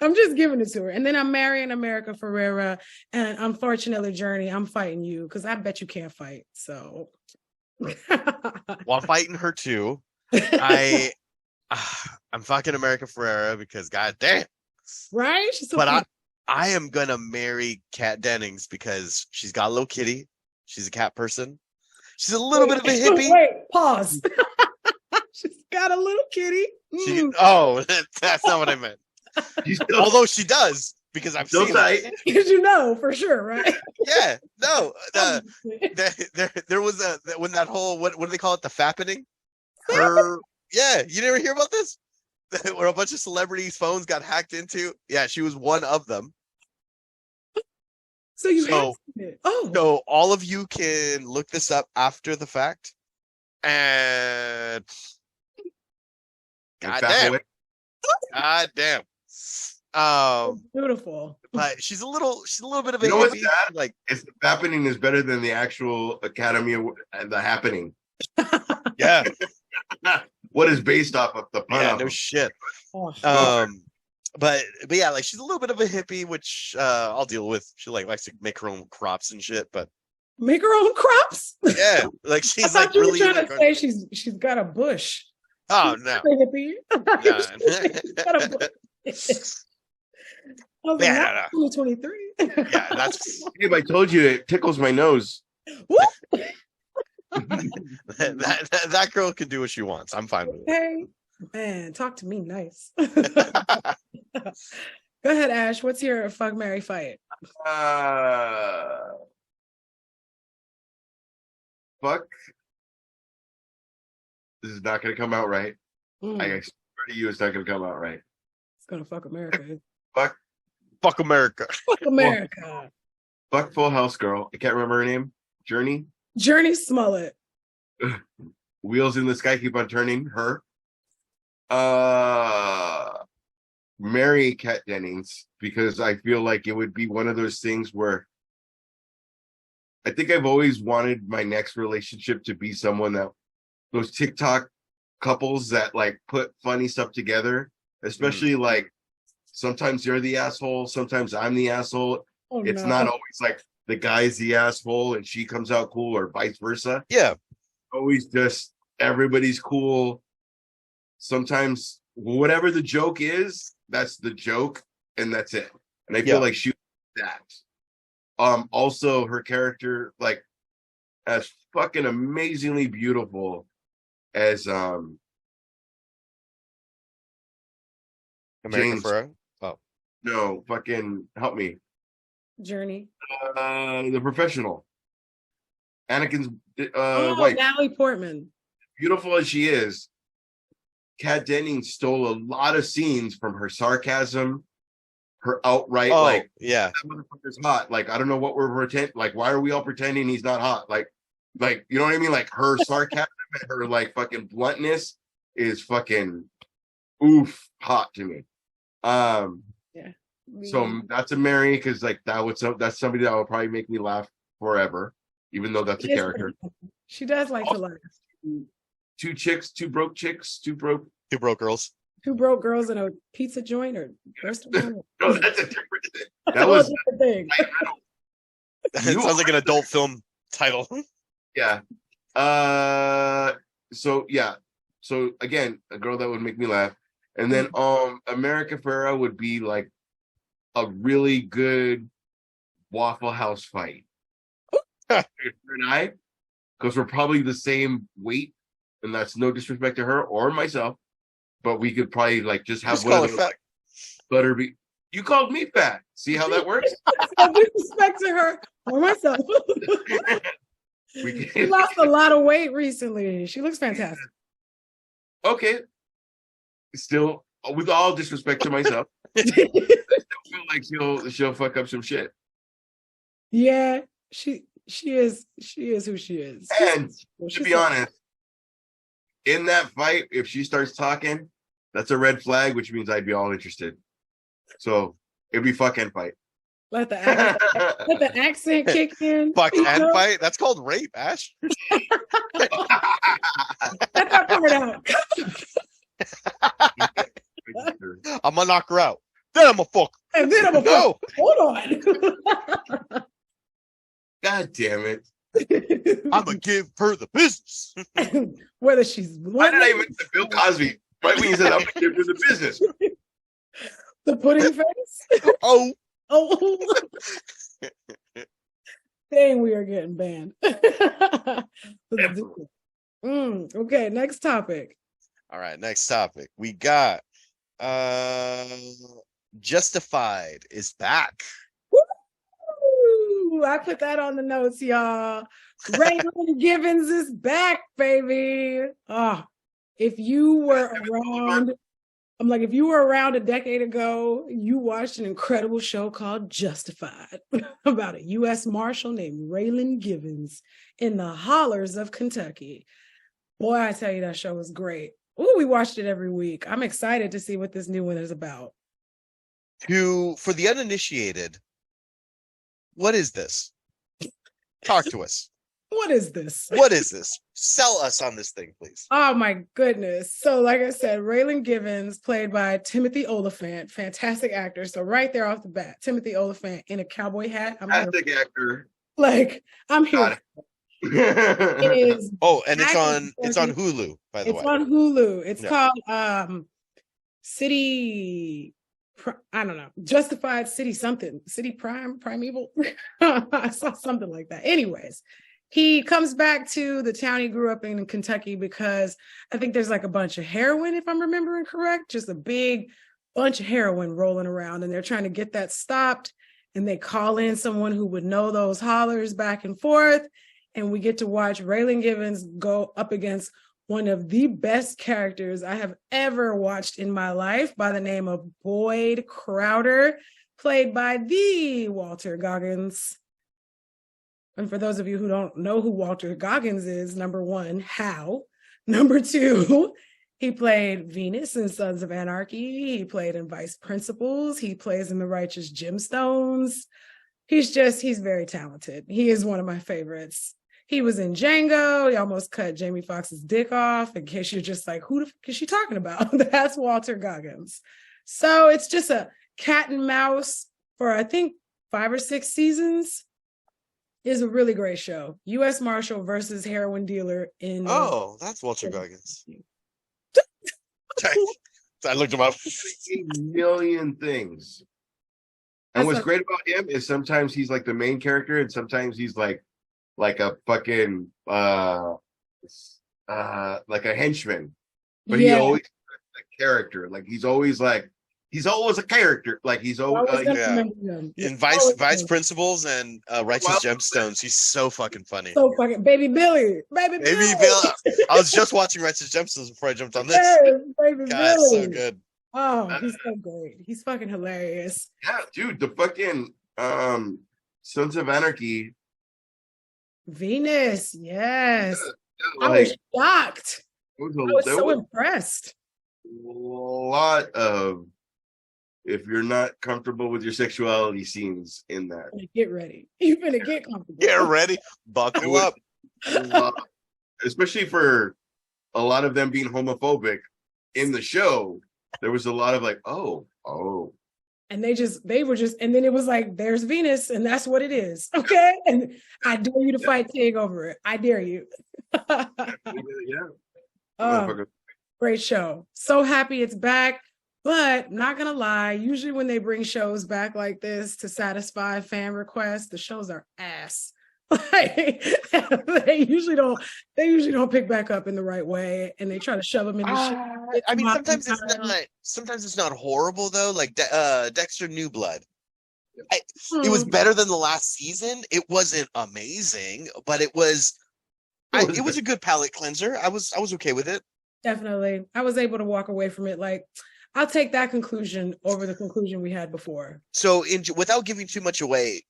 I'm just giving it to her. And then I'm marrying America Ferrera. And unfortunately, Journey, I'm fighting you because I bet you can't fight. So well, I'm fighting her too. I'm fucking America Ferrera because goddamn. Right? She's so but I am gonna marry Kat Dennings because she's got a little kitty. She's a cat person. She's a little bit of a hippie. Wait, pause. She's got a little kitty. That's not what I meant. Although she does, because I've seen it. Because you know for sure, right? Yeah, no. There was when that whole what do they call it? The fappening. Yeah, you never hear about this? Where a bunch of celebrities' phones got hacked into. Yeah, she was one of them. So So all of you can look this up after the fact. And goddamn. Beautiful. But she's a little bit of a hippie. Like, it's the happening is better than the actual Academy and the happening. Yeah. What is based off of the pun? Yeah, no shit. But yeah, like she's a little bit of a hippie, which I'll deal with. She likes to make her own crops and shit, but make her own crops? Yeah, like she's I thought you were trying to say she's got a bush. Oh no. Hippie. Got a bush. Yeah, 2023. Yeah, that's if I told you it tickles my nose. that girl can do what she wants. I'm fine with it. Hey, man, talk to me nice. Go ahead, Ash. What's your fuck, marry, fight? Fuck. This is not going to come out right. I swear to you, it's not going to come out right. It's going to fuck America. Fuck America. Fuck America. Fuck Full House girl. I can't remember her name. Journey Smollett. Wheels in the Sky Keep on Turning. Her. Marry Kat Dennings because I feel like it would be one of those things where I think I've always wanted my next relationship to be someone that those TikTok couples that like put funny stuff together, especially like sometimes you're the asshole, sometimes I'm the asshole. It's not always like the guy's the asshole and she comes out cool or vice versa. Yeah. Always just everybody's cool. Sometimes whatever the joke is, that's the joke and that's it. And I feel like she was that. Also her character, like as fucking amazingly beautiful as America James. Ferrera? Oh. No, fucking help me. Journey. The Professional. Anakin's wife. Natalie Portman. Beautiful as she is, Kat Dennings stole a lot of scenes from her sarcasm, her outright that motherfucker's hot. Like, I don't know what we're pretending. Like, why are we all pretending he's not hot? Like, Like, you know what I mean? Like her sarcasm and her like fucking bluntness is fucking oof hot to me. Yeah. So that's a Mary because like that's somebody that will probably make me laugh forever, even though that's a character. She does like to laugh. Two broke girls. Two broke girls in a pizza joint or restaurant. No, that's a different thing. That was a different thing. It sounds like an adult film title. Yeah. So again, a girl that would make me laugh. And then America Ferrera would be like a really good Waffle House fight. Her and I, because we're probably the same weight, and that's no disrespect to her or myself, but we could probably like just have one of those, like, let her be. You called me fat. See how that works? No disrespect to her or myself. She lost a lot of weight recently. She looks fantastic. Okay. Still, with all disrespect to myself, I still feel like she'll fuck up some shit. Yeah, she is who she is. And to be honest, in that fight, if she starts talking, that's a red flag, which means I'd be all interested. So it'd be fuck and fight. Let the accent kick in. Fuck and fight? That's called rape, Ash. Cut that part out. I'm gonna knock her out. Then I'm gonna fuck. And then I'm gonna go. Hold on. God damn it. I'm gonna give her the business. Whether she's why did I mention Bill Cosby? Right when you said I'm gonna give her the business. The pudding face? Oh. Dang, we are getting banned. Okay, next topic. All right, next topic. We got Justified is back. Woo! I put that on the notes, y'all. Raylan Givens is back, baby. Oh, if you were around, if you were around a decade ago, you watched an incredible show called Justified about a U.S. Marshal named Raylan Givens in the hollers of Kentucky. Boy, I tell you, that show was great. Ooh, we watched it every week. I'm excited to see what this new one is about. For the uninitiated, what is this? Talk to us. What is this? What is this? Sell us on this thing, please. Oh my goodness. So like I said, Raylan Givens, played by Timothy Olyphant, fantastic actor. So right there off the bat, Timothy Olyphant in a cowboy hat. Fantastic actor. Like, I'm here. It is. Oh, and it's on Hulu, by the way. It's on Hulu. It's called City, I don't know, Justified City something. City Primeval. I saw something like that. Anyways, he comes back to the town he grew up in Kentucky because I think there's like a bunch of heroin, if I'm remembering correct, just a big bunch of heroin rolling around, and they're trying to get that stopped. And they call in someone who would know those hollers back and forth. And we get to watch Raylan Givens go up against one of the best characters I have ever watched in my life, by the name of Boyd Crowder, played by the Walter Goggins. And for those of you who don't know who Walter Goggins is, number one, how? Number two, he played Venus in Sons of Anarchy. He played in Vice Principals. He plays in The Righteous Gemstones. He's very talented. He is one of my favorites. He was in Django. He almost cut Jamie Foxx's dick off, in case you're just like, who the fuck is she talking about? That's Walter Goggins. So it's just a cat and mouse for, I think, 5 or 6 seasons. Is a really great show. U.S. Marshal versus heroin dealer in... Oh, that's Walter Goggins. I looked him up. A million things. And what's great about him is sometimes he's like the main character, and sometimes he's like a fucking like a henchman. But he always a character. Like he's always a character. Like he's always in Vice Principals and Righteous Gemstones. He's so fucking funny. So fucking Baby Billy. Baby Billy. I was just watching Righteous Gemstones before I jumped on this. Yes, Baby God, Billy. so good. Oh, he's so great. He's fucking hilarious. Yeah, dude, the fucking Sons of Anarchy. Venus, yes. I Like, was shocked. I was there so was impressed. a lot of if you're not comfortable with your sexuality scenes in that. Get ready. You're gonna get comfortable. Get ready. Buckle up. Especially for a lot of them being homophobic in the show. There was a lot of like, oh. And they were just, and then it was like, there's Venus, and that's what it is. Okay. And I dare you to fight Tig over it. I dare you. Yeah. Great show. So happy it's back. But not gonna lie, usually when they bring shows back like this to satisfy fan requests, the shows are ass. They usually don't pick back up in the right way, and they try to shove them in the shit. I mean, sometimes it's not horrible though. Like Dexter New Blood. It was better than the last season. It wasn't amazing, but it was a good palate cleanser. I was okay with it. Definitely. I was able to walk away from it like, I'll take that conclusion over the conclusion we had before. So, without giving too much away,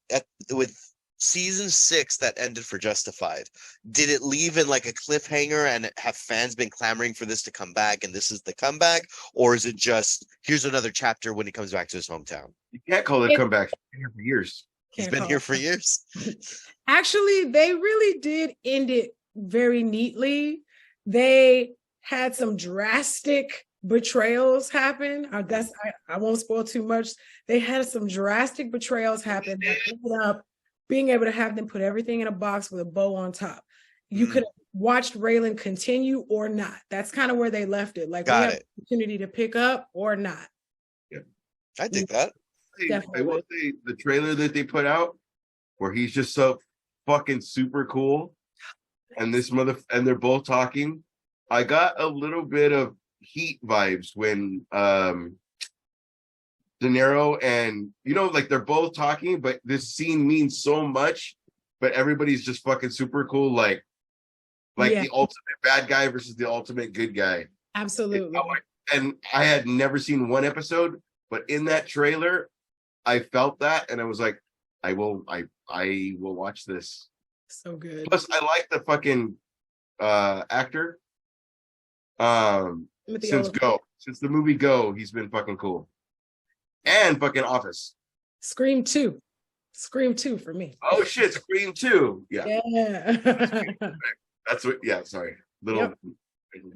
with season 6 that ended for Justified, did it leave in like a cliffhanger and have fans been clamoring for this to come back and this is the comeback? Or is it just, here's another chapter when he comes back to his hometown? You can't call it a comeback. He's been here for years. He's been here for years. Actually, they really did end it very neatly. They had some drastic betrayals happen. I won't spoil too much. They had some drastic betrayals happen that ended up being able to have them put everything in a box with a bow on top. You could have watched Raylan continue or not. That's kind of where they left it. Like, we have an opportunity to pick up or not. Yeah, I think that. I will say the trailer that they put out where he's just so fucking super cool and they're both talking. I got a little bit of Heat vibes when De Niro and like they're both talking, but this scene means so much, but everybody's just fucking super cool, like the ultimate bad guy versus the ultimate good guy. Absolutely. And I had never seen one episode, but in that trailer, I felt that, and I was like, I will watch this. So good. Plus, I like the fucking actor. Since the movie Go, he's been fucking cool. And fucking Office. Scream 2 for me. Oh shit, Scream 2. Yeah. That's what, yeah, sorry. Little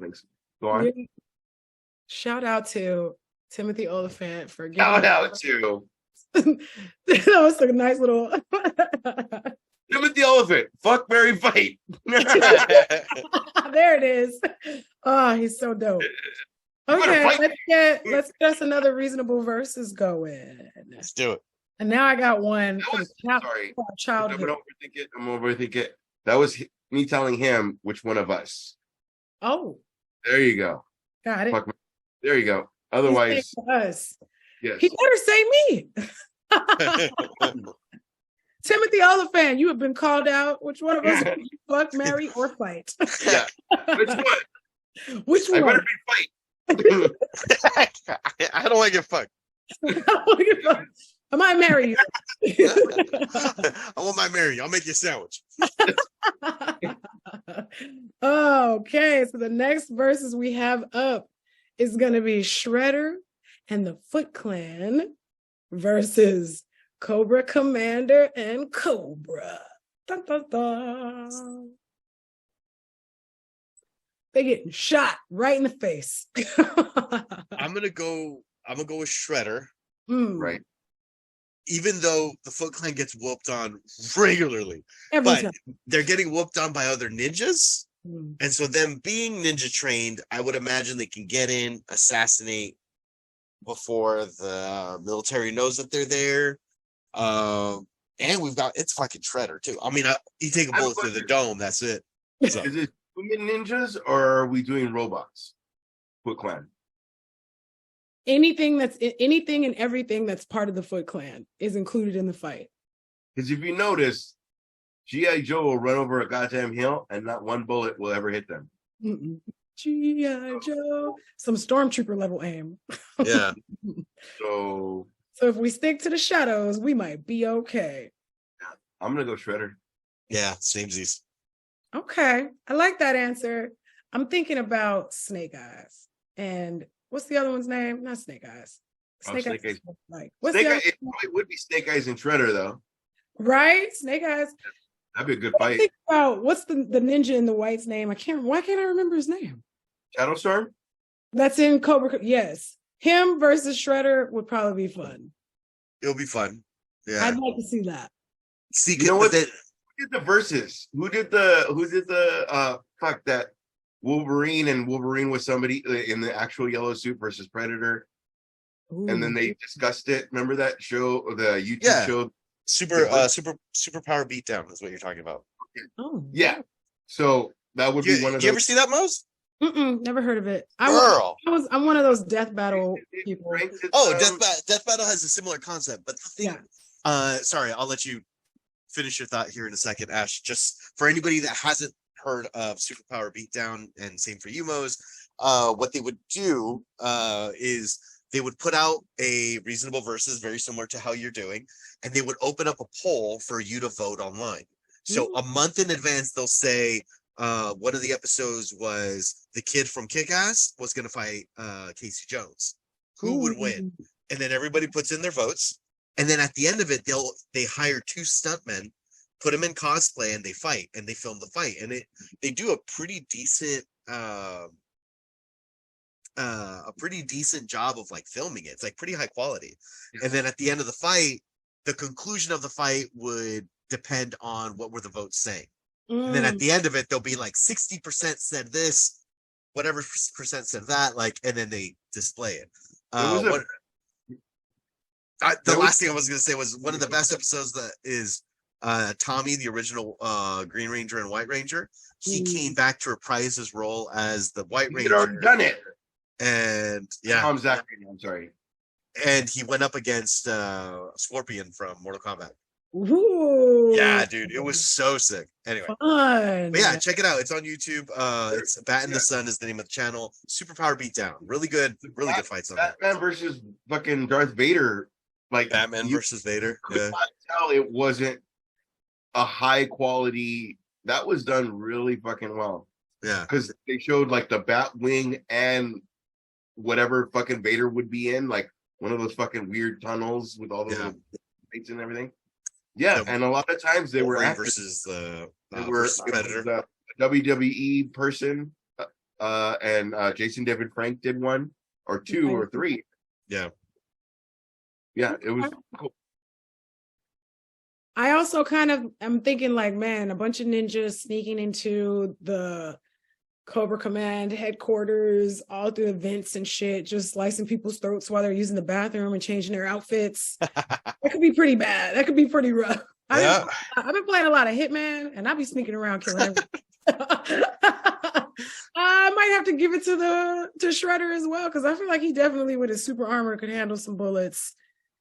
things. Go on. Shout out to Timothy Oliphant for getting Shout out to that was a nice little Timothy Oliphant. Fuck, Mary, fight. There it is. Oh, he's so dope. Okay, let's get us another reasonable verses going. Let's do it. And now I got one. Sorry, childhood. I'm overthinking it. That was me telling him which one of us. Oh, there you go. Got it. There you go. Otherwise, us. Yes. He better say me. Timothy Oliphant, you have been called out. Which one of us would you fuck, marry, or fight? Yeah. Which one? Which one? I better be fight. I don't like it fucked. I might marry you. I want my marry you. I'll make you a sandwich. Okay, so the next verses we have up is going to be Shredder and the Foot Clan versus Cobra Commander and Cobra. Dun, dun, dun. They getting shot right in the face. I'm gonna go with Shredder. Right. Even though the Foot Clan gets whooped on regularly. Every time. They're getting whooped on by other ninjas. And so them being ninja trained, I would imagine they can get in, assassinate before the military knows that they're there. And it's fucking Shredder too. I mean, you take a bullet through the dome, that's it. So. Is it human ninjas or are we doing robots? Foot Clan. Anything and everything that's part of the Foot Clan is included in the fight. Because if you notice, G.I. Joe will run over a goddamn hill and not one bullet will ever hit them. G.I. Joe. Some stormtrooper level aim. Yeah. So if we stick to the shadows, we might be okay. I'm going to go Shredder. Yeah, samesies. Okay, I like that answer. I'm thinking about Snake Eyes. And what's the other one's name? Not Snake Eyes. Snake Eyes. Like, what's Snake the Eyes, it probably would be Snake Eyes and Shredder, though. right? Snake Eyes. That'd be a good fight. Think about what's the ninja in the white's name? Why can't I remember his name? Shadowstorm? That's in Cobra. Yes. Him versus Shredder would probably be fun. It'll be fun. Yeah. I'd like to see that. See, you know what? Who did the verses? Who did the fuck that Wolverine and Wolverine was somebody in the actual yellow suit versus Predator? Ooh. And then they discussed it. Remember that show, the YouTube show? Superpower Beatdown is what you're talking about. Oh yeah. So that would be one of those. You ever see that, Mose? Never heard of it. I'm one of those death battle people. Death battle has a similar concept, but the thing. Sorry, I'll let you finish your thought here in a second, Ash. Just for anybody that hasn't heard of Superpower Beatdown, and same for you, Mose, what they would do is they would put out a reasonable versus very similar to how you're doing, and they would open up a poll for you to vote online. So a month in advance, they'll say one of the episodes was the kid from Kick-Ass was going to fight Casey Jones. Who would win? And then everybody puts in their votes. And then at the end of it, they hire 2 stuntmen, put them in cosplay, and they fight, and they film the fight. And they do a pretty decent job of like filming it. It's like pretty high quality. And then at the end of the fight, the conclusion of the fight would depend on what were the votes saying. And then at the end of it, they'll be like 60% said this, whatever percent said that, like, and then they display it. The last thing I was going to say was one of the best episodes that is Tommy, the original Green Ranger and White Ranger. He came back to reprise his role as the White Ranger. He'd already done it. And yeah. I'm sorry. And he went up against Scorpion from Mortal Kombat. Ooh. Yeah, dude, it was so sick. Anyway, but yeah, check it out. It's on YouTube. It's Bat in the Sun is the name of the channel. Superpower Beatdown, really good fights on that. Batman versus fucking Darth Vader, like Batman versus Vader. Could not tell it wasn't a high quality. That was done really fucking well. Yeah, because they showed like the bat wing and whatever fucking Vader would be in, like one of those fucking weird tunnels with all the little lights and everything. Yeah, and a lot of times they were versus the Predator. The WWE person, and Jason David Frank did one or 2 or 3. Yeah, it was cool. I also kind of am thinking like, man, a bunch of ninjas sneaking into the Cobra Command headquarters, all through the vents and shit, just slicing people's throats while they're using the bathroom and changing their outfits. That could be pretty bad. That could be pretty rough. I've been playing a lot of Hitman, and I'll be sneaking around killing everyone. I might have to give it to Shredder as well, because I feel like he definitely, with his super armor, could handle some bullets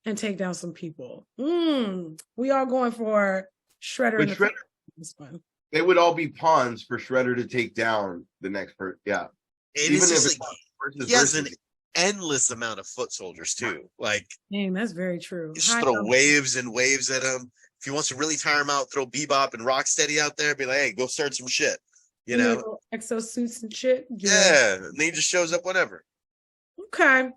and take down some people. We all going for Shredder. But Shredder, it's fun. They would all be pawns for Shredder to take down the next person. Yeah. Even if he has an endless amount of foot soldiers too. Like, dang, that's very true. Just throw waves and waves at him. If he wants to really tire him out, throw Bebop and Rocksteady out there. Be like, hey, go start some shit. You know, exosuits and shit. Yeah, and he just shows up whenever. Okay,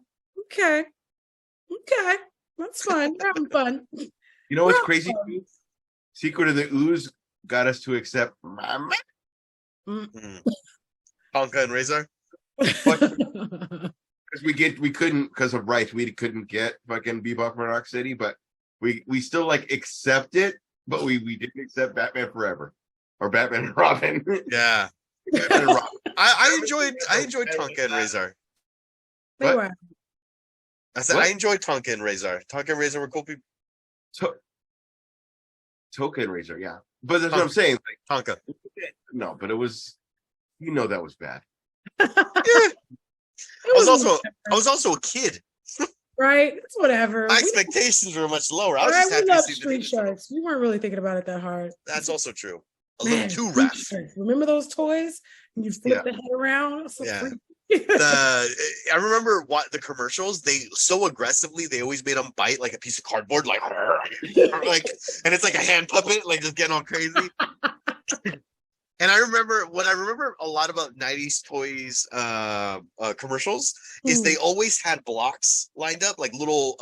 that's fun. Having fun. You know what's crazy? Secret of the Ooze got us to accept Tonka and Razor. Because we couldn't, because of rights, we couldn't get fucking Bebop and Rocksteady, but we still like accept it, but we didn't accept Batman Forever or Batman and Robin. Yeah. Batman and Robin. I enjoyed Tonka and Razor. They were. I enjoyed Tonka and Razor. Tonka and Razor were cool people. Tonka and Razor, yeah. But that's what I'm saying. Like, Tonka. No, but it was, that was bad. Yeah. I was also a kid. Right? It's whatever. My expectations were much lower. I was just happy to see Street Sharks. You weren't really thinking about it that hard. That's also true. A little too rough. Remember those toys? And you flip the head around? Yeah. I remember what the commercials, they so aggressively, they always made them bite like a piece of cardboard, like, like, and it's like a hand puppet, like just getting all crazy. And I remember a lot about 90s toys commercials is they always had blocks lined up, like little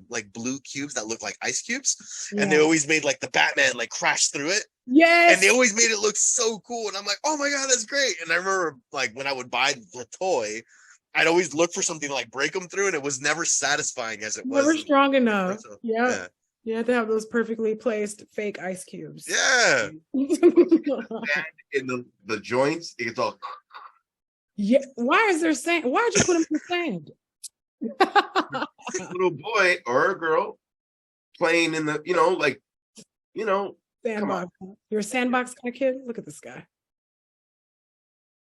like blue cubes that look like ice cubes. And they always made like the Batman like crash through it. Yes. And they always made it look so cool. And I'm like, oh my God, that's great. And I remember like when I would buy the toy, I'd always look for something to like break them through, and it was never satisfying as it was. Never strong enough. So, yeah. You have to have those perfectly placed fake ice cubes. Yeah. In the joints, it's all. Yeah. Why is there sand? Why'd you put them in sand? Little boy or a girl playing in the, sandbox. You're a sandbox kind of kid? Look at this guy.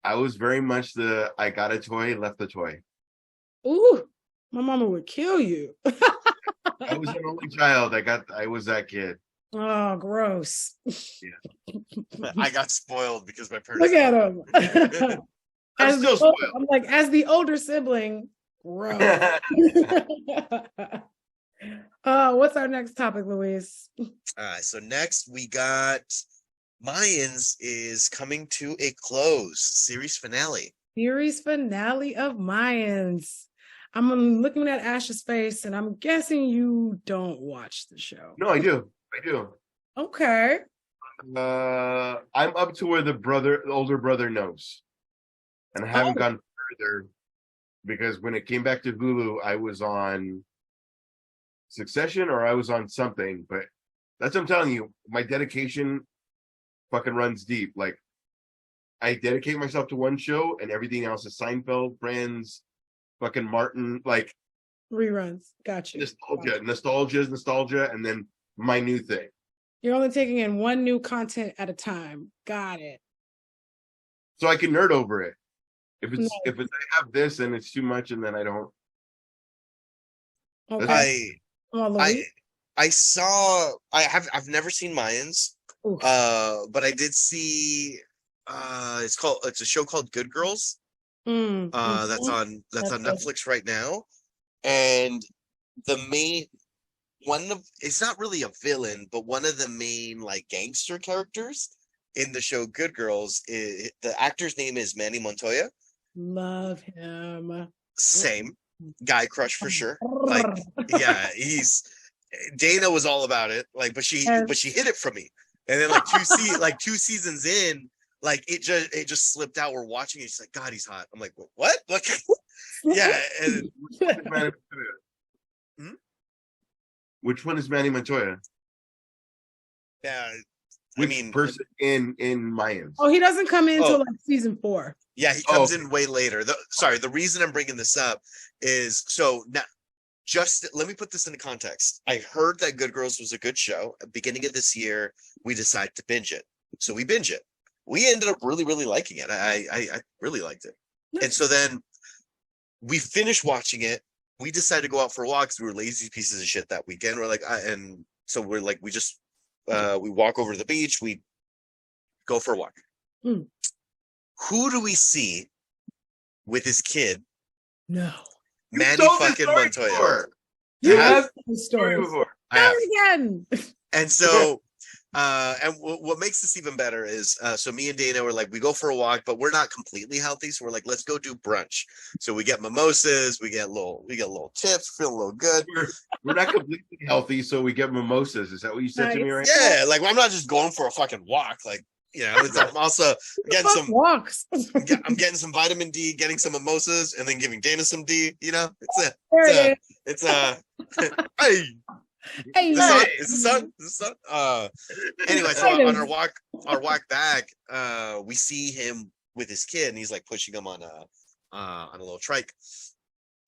I was very much I got a toy, left the toy. Ooh, my mama would kill you. I was an only child. I was that kid. Oh, gross. Yeah. I got spoiled because my parents. Look at him. I'm still spoiled. I'm like, as the older sibling, gross. What's our next topic, Luis? So next we got Mayans is coming to a close. Series finale. Series finale of Mayans. I'm looking at Ash's face, and I'm guessing you don't watch the show. No, I do. Okay. I'm up to where the older brother knows, and I haven't gone further because when it came back to Hulu, I was on Succession or I was on something. But that's what I'm telling you. My dedication fucking runs deep. Like, I dedicate myself to one show, and everything else is Seinfeld, Friends, fucking Martin, like reruns. Gotcha. Nostalgia, and then my new thing. You're only taking in one new content at a time. Got it. So I can nerd over it. If I have this and it's too much, and then I don't. Okay. I've never seen Mayans. But I did see it's a show called Good Girls. That's on Netflix right now. And it's not really a villain, but one of the main like gangster characters in the show Good Girls, the actor's name is Manny Montoya. Love him. Same guy crush for sure. Like, yeah, Dana was all about it. Like, but she hid it from me. And then like two seasons in, like it just slipped out. We're watching it. She's like, God, he's hot. I'm like, what? Like, yeah. And which one is Manny Montoya? Yeah. Which person in Mayans? Oh, he doesn't come in until like season 4. Yeah, he comes in way later. The reason I'm bringing this up is so now. Just let me put this into context. I heard that Good Girls was a good show. At the beginning of this year, we decided to binge it. So we binge it. We ended up really, really liking it. I really liked it. Nice. And so then we finished watching it. We decided to go out for a walk because we were lazy pieces of shit that weekend. We're like, we walk over to the beach. We go for a walk. Who do we see with his kid? No. Manny fucking Montoya. You have the story before. Again. And so, and what makes this even better is, so me and Dana were like, we go for a walk, but we're not completely healthy, so we're like, let's go do brunch. So we get mimosas, we get little tips, feel a little good. We're not completely healthy, so we get mimosas. Is that what you said to me right now? Yeah, like I'm not just going for a fucking walk, like. I'm also getting some walks. I'm getting some vitamin D, getting some mimosas, and then giving Dana some D. Hey, is the sun? Anyway, so on our walk back, we see him with his kid, and he's like pushing him on a little trike,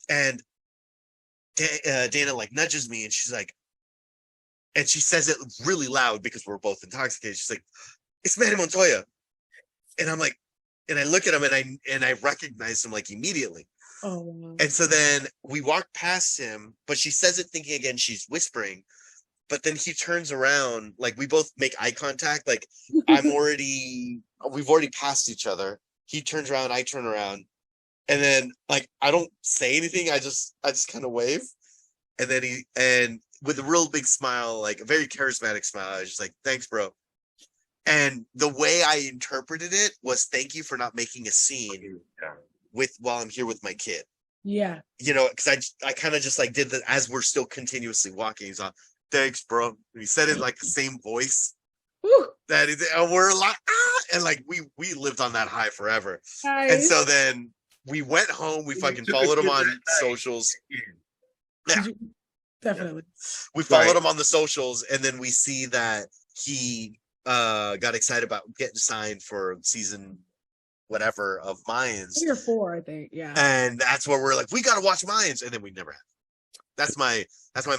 and Dana like nudges me, and she's like, and she says it really loud because we're both intoxicated. She's like, it's Manny Montoya. And I'm like, and I look at him and I recognize him like immediately. Oh. And so then we walk past him, but she says it thinking again, she's whispering, but then he turns around, like we both make eye contact. Like we've already passed each other. He turns around, I turn around, And then like I don't say anything. I just kind of wave. And then with a real big smile, like a very charismatic smile, I was just like, thanks, bro. And the way I interpreted it was thank you for not making a scene while I'm here with my kid. Yeah. You know, because I kind of just like did that as we're still continuously walking. He's like, thanks, bro. And he said it like the same voice. Woo. That is, and we're like, and like we lived on that high forever. Nice. And so then we went home, we fucking followed him on socials. Yeah. Definitely. We followed him on the socials, and then we see that he got excited about getting signed for season whatever of Mayans. 3 or 4, I think. Yeah. And that's where we're like, we gotta watch Mayans, and then we never have. That's my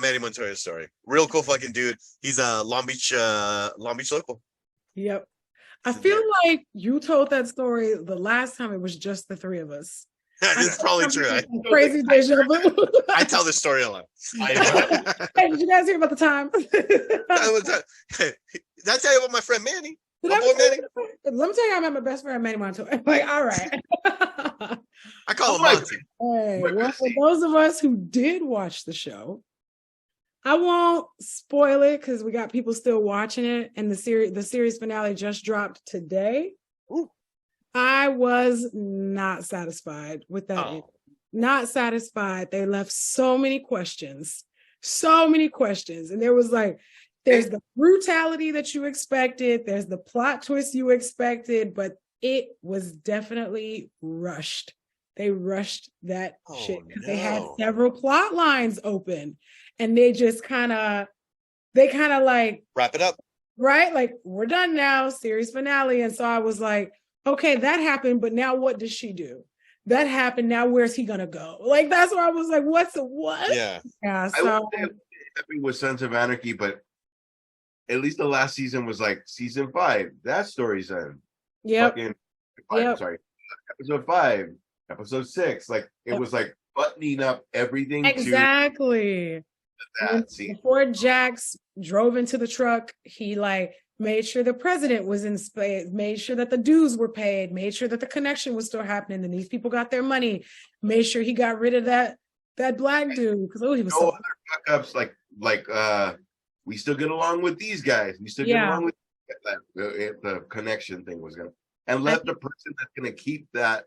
Manny Montoya story. Real cool fucking dude. He's a Long Beach local. Yep. I feel like you told that story the last time it was just the 3 of us. It's probably true. Crazy deja vu. I tell this story a lot. Hey, did you guys hear about the time? Did I tell you about my friend Manny? My boy Manny? Let me tell you, I met my best friend Manny Montoya. Like, all right. I call him Monty. Hey, well, for those of us who did watch the show, I won't spoil it because we got people still watching it, and the series finale just dropped today. Ooh. I was not satisfied with that. Oh. Not satisfied. They left so many questions. And there was like, there's the brutality that you expected, there's the plot twist you expected, but it was definitely rushed. They rushed that shit because they had several plot lines open, and they just kind of like wrap it up. Right? Like, we're done now, series finale. And so I was like, okay, that happened, but now what does she do? That happened, now where's he gonna go? Like, that's where I was like, what? Yeah. So I would say happy with Sons of Anarchy, but at least the last season was like season 5. That story's end. Yep. Sorry. Episode 5, episode 6. Like, it was like buttoning up everything. Exactly. Before Jax drove into the truck, he like made sure the president was in space, made sure that the dues were paid, made sure that the connection was still happening, and these people got their money, made sure he got rid of that black dude because he was other fuck-ups like we still get along with these guys. We still get along with that. The connection thing was gonna, and let the person that's gonna keep that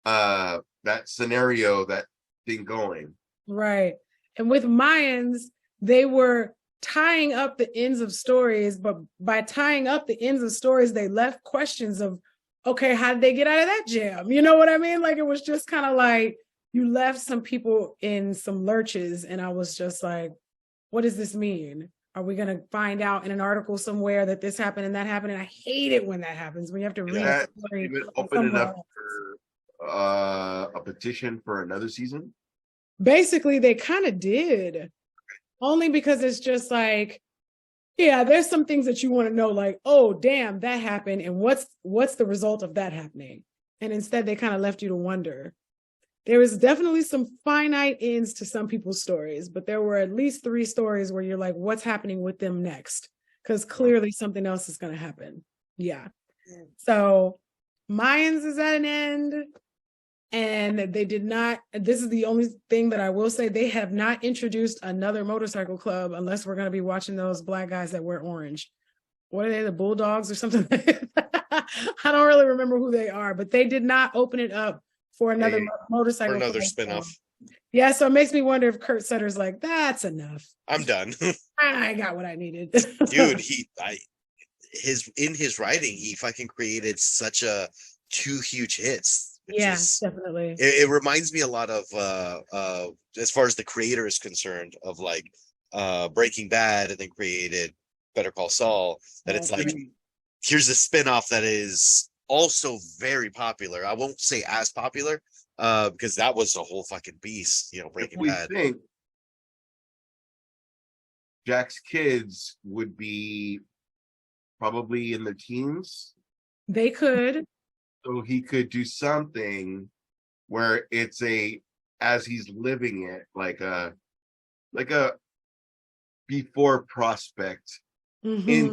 that scenario, that thing going. Right. And with Mayans, they were tying up the ends of stories, but by tying up the ends of stories, they left questions of, okay, how did they get out of that jam? You know what I mean? Like, it was just kind of like you left some people in some lurches, and I was just like, what does this mean? Are we going to find out in an article somewhere that this happened and that happened? And I hate it when that happens, when you have to read a story. Even open it up for a petition for another season? Basically, they kind of did. Only because it's just like, yeah, there's some things that you want to know, like, oh, damn, that happened. And what's the result of that happening? And instead, they kind of left you to wonder. There was definitely some finite ends to some people's stories, but there were at least 3 stories where you're like, what's happening with them next? Because clearly something else is going to happen. Yeah. So Mayans is at an end. And they did not, this is the only thing that I will say, they have not introduced another motorcycle club unless we're going to be watching those black guys that wear orange. What are they, the Bulldogs or something? I don't really remember who they are, but they did not open it up for another motorcycle club. Another spinoff. Yeah, so it makes me wonder if Kurt Sutter's like, that's enough. I'm done. I got what I needed. Dude, in his writing, he fucking created such 2 huge hits. Definitely. It reminds me a lot of as far as the creator is concerned, of like Breaking Bad, and then created Better Call Saul. That it's like, here's a spinoff that is also very popular. I won't say as popular because that was a whole fucking beast, Breaking Bad. Think Jack's kids would be probably in their teens. They could. So he could do something where it's as he's living it, like a before prospect into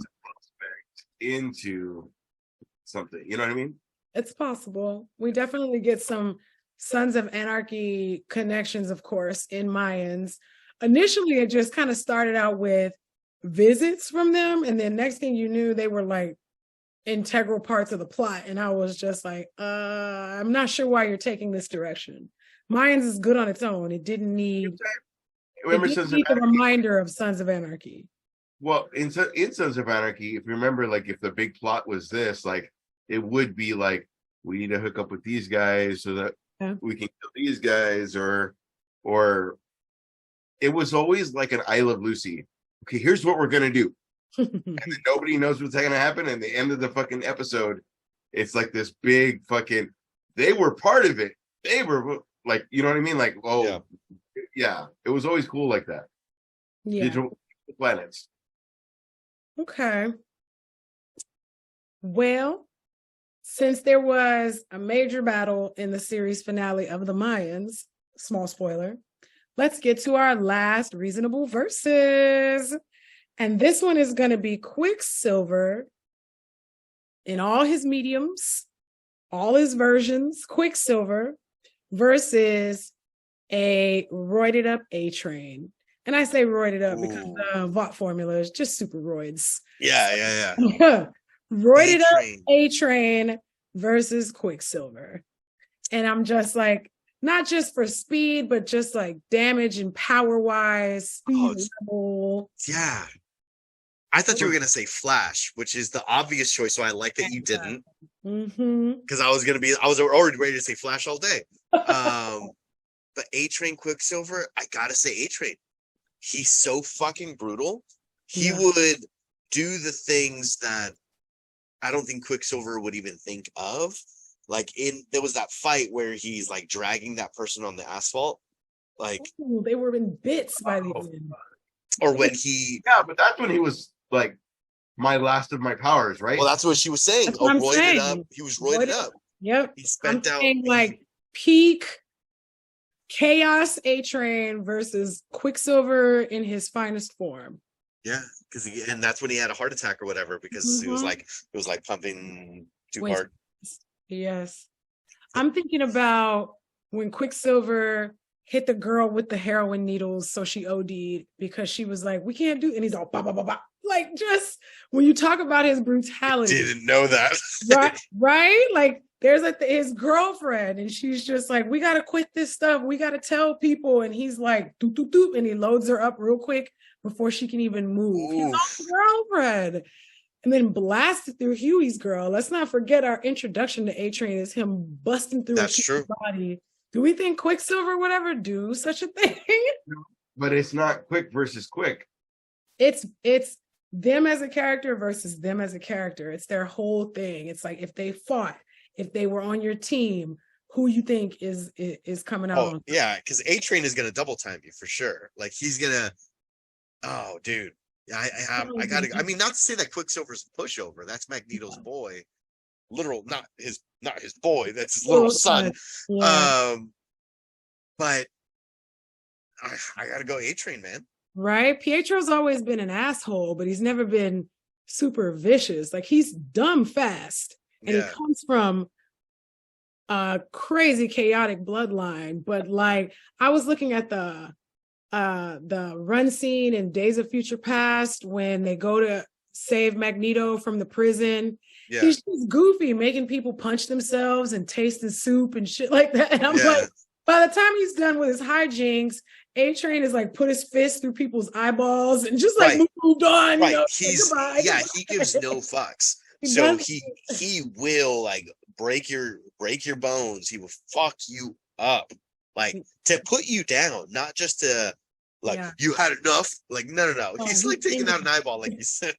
something. You know what I mean? It's possible. We definitely get some Sons of Anarchy connections, of course, in Mayans. Initially, it just kind of started out with visits from them, and then next thing you knew, they were like integral parts of the plot. And I was just like, I'm not sure why you're taking this direction. Mayans is good on its own. It didn't need, the reminder of Sons of Anarchy. Well, in Sons of Anarchy, if you remember, like if the big plot was this, like it would be like we need to hook up with these guys so that we can kill these guys, or it was always like an I Love Lucy. Okay, here's what we're gonna do. And then nobody knows what's gonna happen. And the end of the fucking episode, it's like this big fucking. They were part of it. They were like, you know what I mean? Like, oh, yeah. It was always cool like that. Yeah. Digital planets. Okay. Well, since there was a major battle in the series finale of the Mayans, small spoiler, let's get to our last reasonable verses. And this one is going to be Quicksilver in all his mediums, all his versions, Quicksilver versus a roided up A-Train. And I say roided up because the VOT formula is just super roids. Yeah. Roided up A-Train versus Quicksilver. And I'm just like, not just for speed, but just like damage and power wise, speed level. Yeah. I thought you were gonna say Flash, which is the obvious choice. So I like that you didn't. Because I was already ready to say Flash all day. But A-Train Quicksilver, I gotta say A-Train. He's so fucking brutal. He would do the things that I don't think Quicksilver would even think of. Like there was that fight where he's like dragging that person on the asphalt. Like they were in bits by the end. Or when he but that's when he was like my last of my powers, right? Well, that's what she was saying. That's what I'm saying. Up. He was roided up. Yep. He spent out like peak chaos A-Train versus Quicksilver in his finest form. Yeah, and that's when he had a heart attack or whatever, because it was like pumping too hard. Yes. I'm thinking about when Quicksilver hit the girl with the heroin needles, so she OD'd because she was like, we can't do, and he's all bah, bah, bah, bah. Like, just when you talk about his brutality. Didn't know that. right? Like, there's his girlfriend, and she's just like, we gotta quit this stuff. We gotta tell people. And he's like, doop, doop, doop, and he loads her up real quick before she can even move. He's on girlfriend. And then blasted through Huey's girl. Let's not forget our introduction to A-Train is him busting through his body. Do we think Quicksilver would ever do such a thing? But it's not Quick versus Quick. It's them as a character versus them as a character. It's their whole thing. It's like if they fought, if they were on your team, who you think is coming out on? Yeah, because A-Train is gonna double time you for sure. Like he's gonna. Oh, dude. Yeah, I gotta. I mean, not to say that Quicksilver's a pushover. That's Magneto's boy. Literal, not his boy. That's his little son. Yeah. But I gotta go A-Train, man. Right? Pietro's always been an asshole, but he's never been super vicious. Like he's dumb fast, and he comes from a crazy chaotic bloodline. But like, I was looking at the run scene in Days of Future Past when they go to save Magneto from the prison. Yeah. He's just goofy, making people punch themselves and tasting soup and shit like that. And I'm like, by the time he's done with his hijinks, A-Train is like put his fist through people's eyeballs and just like moved on. Right. You know? He gives no fucks. He will like break your bones. He will fuck you up. Like to put you down, not just to like you had enough. Like no. He's like taking out an eyeball, like you said.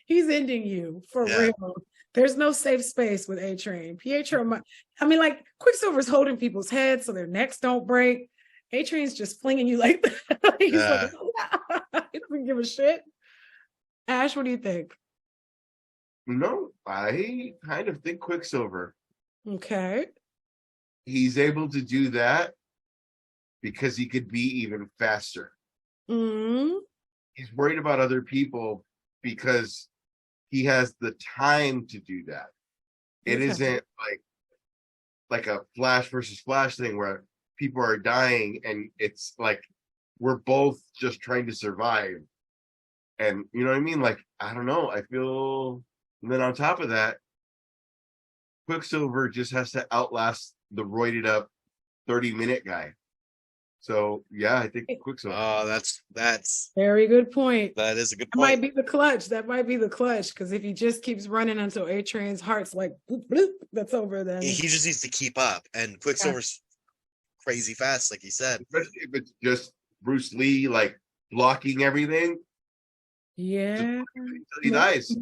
He's ending you for real. There's no safe space with A-Train. Pietro, I mean, like Quicksilver's holding people's heads so their necks don't break. A-Train's just flinging you like that. He's like, he doesn't give a shit. Ash, what do you think? No, I kind of think Quicksilver. Okay. He's able to do that because he could be even faster. Mm-hmm. He's worried about other people because he has the time to do that. It isn't like a Flash versus Flash thing where people are dying and it's like we're both just trying to survive. And you know what I mean? Like, I don't know. I feel, and then on top of that, Quicksilver just has to outlast the roided up 30-minute guy. So yeah, I think Quicksilver. Oh, that's very good point. That is a good That point. might be the clutch. That might be the clutch. Because if he just keeps running until A-Train's heart's like bloop, bloop, that's over then. He just needs to keep up, and Quicksilver's crazy fast, like you said. Especially if it's just Bruce Lee like blocking everything. Yeah. Until he dies.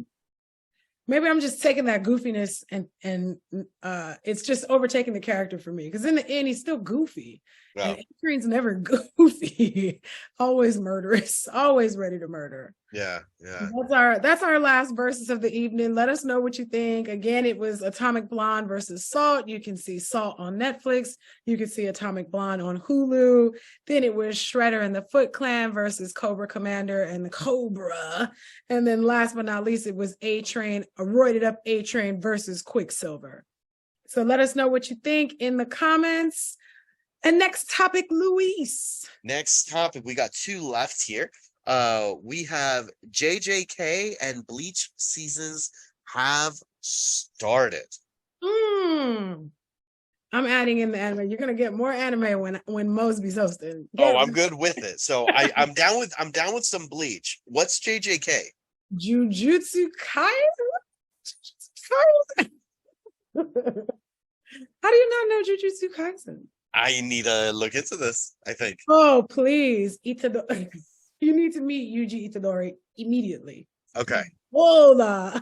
Maybe I'm just taking that goofiness and it's just overtaking the character for me. Because in the end, he's still goofy. Yeah. And A-Train's never goofy. Always murderous. Always ready to murder. Yeah, yeah. That's our last verses of the evening. Let us know what you think. Again, it was Atomic Blonde versus Salt. You can see Salt on Netflix. You can see Atomic Blonde on Hulu. Then it was Shredder and the Foot Clan versus Cobra Commander and the Cobra. And then last but not least, it was A-Train, a roided up A-Train versus Quicksilver. So let us know what you think in the comments. And next topic, Luis. Next topic, we got two left here. We have JJK and Bleach seasons have started. I'm adding in the anime. You're gonna get more anime when Mosby's hosting. I'm good with it. So I'm down with some Bleach. What's JJK? Jujutsu Kaisen? How do you not know Jujutsu Kaisen? I need to look into this, I think. Oh, please. Itadori. You need to meet Yuji Itadori immediately. Okay. Hold on.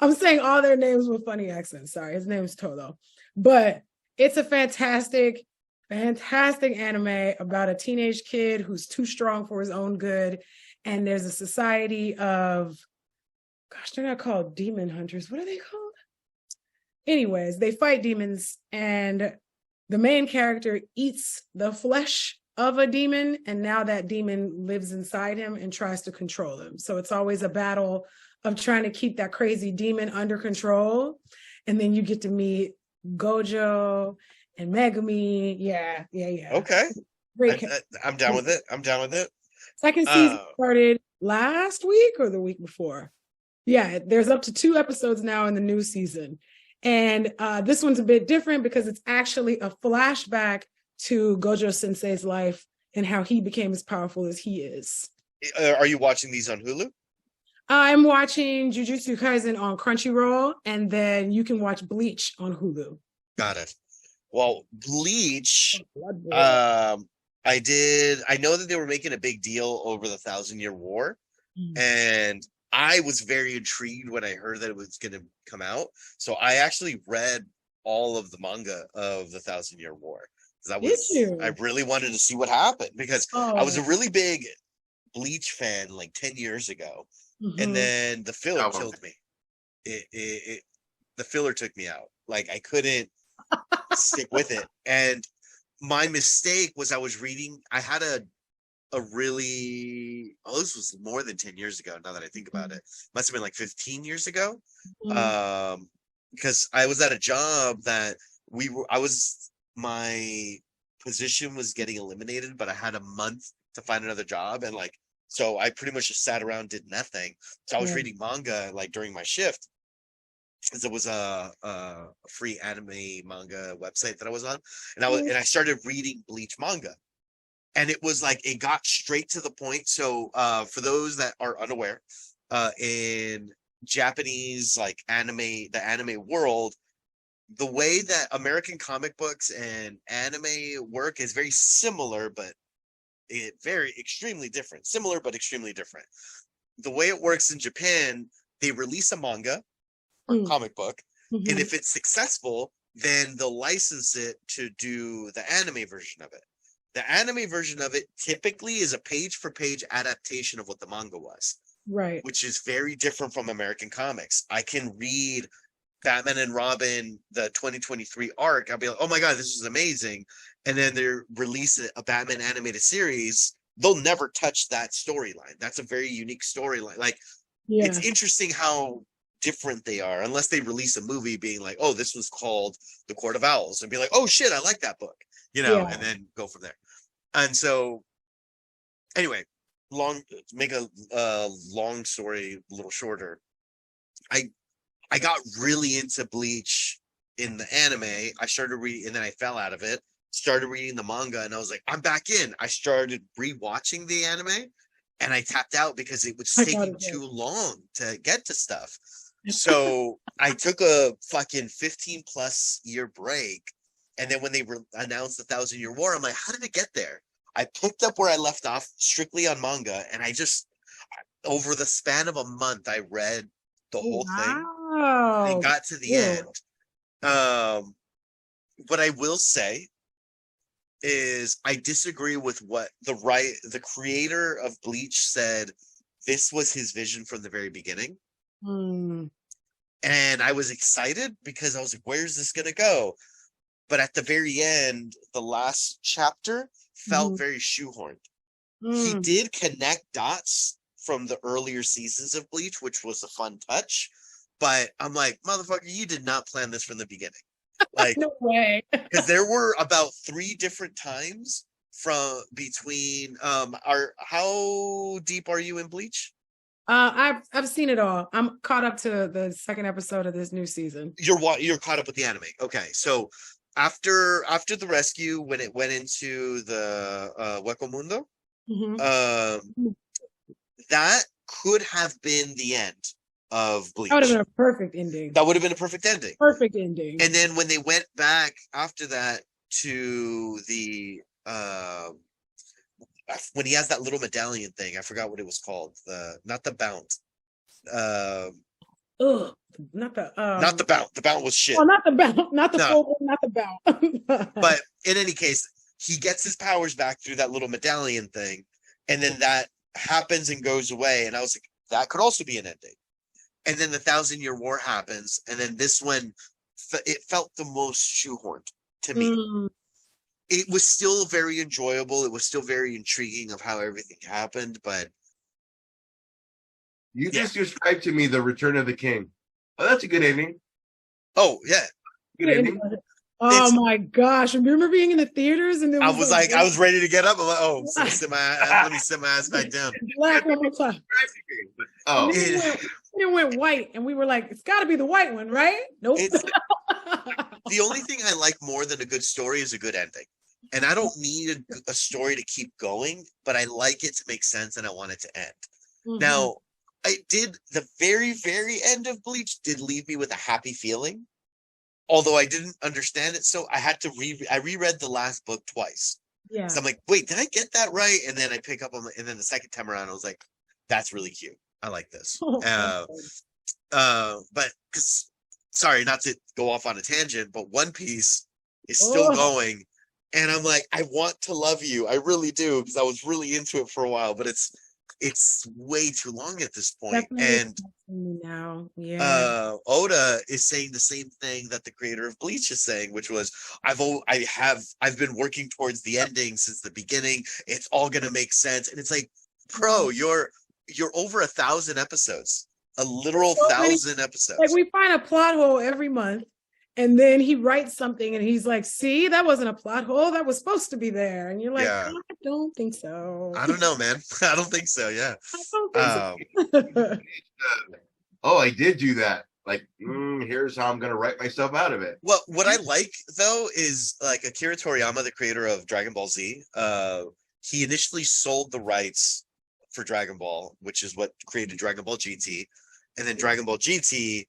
I'm saying all their names with funny accents. Sorry, his name's Todo. But it's a fantastic anime about a teenage kid who's too strong for his own good. And there's a society of, gosh, they're not called demon hunters. What are they called? Anyways, they fight demons, and the main character eats the flesh of a demon, and now that demon lives inside him and tries to control him. So it's always a battle of trying to keep that crazy demon under control. And then you get to meet Gojo and Megumi. Yeah. Okay. Great. I'm down with it. Second season started last week or the week before. Yeah, there's up to 2 episodes now in the new season. And this one's a bit different because it's actually a flashback to Gojo Sensei's life and how he became as powerful as he is. Are you watching these on Hulu? I'm watching Jujutsu Kaisen on Crunchyroll, and then you can watch Bleach on Hulu. Got it. Well, Bleach, I know that they were making a big deal over the 1,000-Year War, and I was very intrigued when I heard that it was going to come out. So I actually read all of the manga of the 1,000-Year War. I really wanted to see what happened because I was a really big Bleach fan like 10 years ago. And then the filler killed me. The filler took me out. Like I couldn't stick with it. And my mistake was I was reading, I had a really, this was more than 10 years ago now that I think about it. Must have been like 15 years ago. Because I was at a job that my position was getting eliminated, but I had a month to find another job. And like, so I pretty much just sat around, did nothing. So I was reading manga like during my shift. Because it was a free anime manga website that I was on. And I started reading Bleach manga. And it was like, it got straight to the point. So for those that are unaware, in Japanese, like the anime world, the way that American comic books and anime work is very similar, but extremely different. Similar, but extremely different. The way it works in Japan, they release a manga or comic book. And if it's successful, then they'll license it to do the anime version of it. The anime version of it typically is a page-for-page adaptation of what the manga was. Right. Which is very different from American comics. I can read Batman and Robin, the 2023 arc. I'll be like, oh my God, this is amazing. And then they release a Batman animated series. They'll never touch that storyline. That's a very unique storyline. Like, it's interesting how different they are, unless they release a movie being like, oh, this was called The Court of Owls, and be like, oh shit, I like that book, and then go from there. And so anyway, make a long story a little shorter. I got really into Bleach in the anime. I started reading, and then I fell out of it. Started reading the manga, and I was like, I'm back in. I started rewatching the anime, and I tapped out because it was taking too long to get to stuff. So I took a fucking 15+ year break, and then when they announced the 1,000-Year War, I'm like, how did it get there? I picked up where I left off strictly on manga, and I just, over the span of a month, I read the whole thing and got to the end. What I will say is I disagree with what the creator of Bleach said. This was his vision from the very beginning. And I was excited because I was like, where's this going to go? But at the very end, the last chapter felt very shoehorned. He did connect dots from the earlier seasons of Bleach, which was a fun touch. But I'm like, motherfucker, you did not plan this from the beginning. Like, no way. Because there were about 3 different times between how deep are you in Bleach? I've seen it all. I'm caught up to the second episode of this new season. You're caught up with the anime. Okay, so after the rescue, when it went into the Hueco Mundo, that could have been the end of Bleach. That would have been a perfect ending. That would have been a perfect ending. Perfect ending. And then when they went back after that to the when he has that little medallion thing, I forgot what it was called. Not the Bount. Not the Bount. The Bount was shit. Oh, not the Bount. Not the full, not the Bount. But in any case, he gets his powers back through that little medallion thing, and then that happens and goes away. And I was like, that could also be an ending. And then the 1,000-Year War happens, and then this one, it felt the most shoehorned to me. It was still very enjoyable. It was still very intriguing of how everything happened, but you just described to me the Return of the King. Oh, that's a good ending. Oh yeah, good ending. Oh my gosh! Remember being in the theaters and I was like, I was ready to get up. I'm like, oh, let me sit my ass back down. Black one more time. Oh, it went white, and we were like, it's got to be the white one, right? Nope. The only thing I like more than a good story is a good ending. And I don't need a story to keep going, but I like it to make sense, and I want it to end. Now, the very, very end of Bleach did leave me with a happy feeling, although I didn't understand it. So I had to I reread the last book twice. Yeah. So I'm like, wait, did I get that right? And then I pick up on and then the second time around, I was like, that's really cute. I like this. But because, sorry, not to go off on a tangent, but One Piece is still going. And I'm like, I want to love you. I really do, because I was really into it for a while, but it's way too long at this point. And now, Oda is saying the same thing that the creator of Bleach is saying, which was, I've been working towards the ending since the beginning. It's all gonna make sense. And it's like, bro, you're over 1,000 episodes, a literal 1,000 episodes. Like, we find a plot hole every month. And then he writes something and he's like, see, that wasn't a plot hole. That was supposed to be there. And you're like, I don't think so. I don't know, man. I don't think so. Yeah. I don't think so. Oh, I did do that. Like, here's how I'm going to write myself out of it. Well, what I like, though, is like Akira Toriyama, the creator of Dragon Ball Z. He initially sold the rights for Dragon Ball, which is what created Dragon Ball GT. And then Dragon Ball GT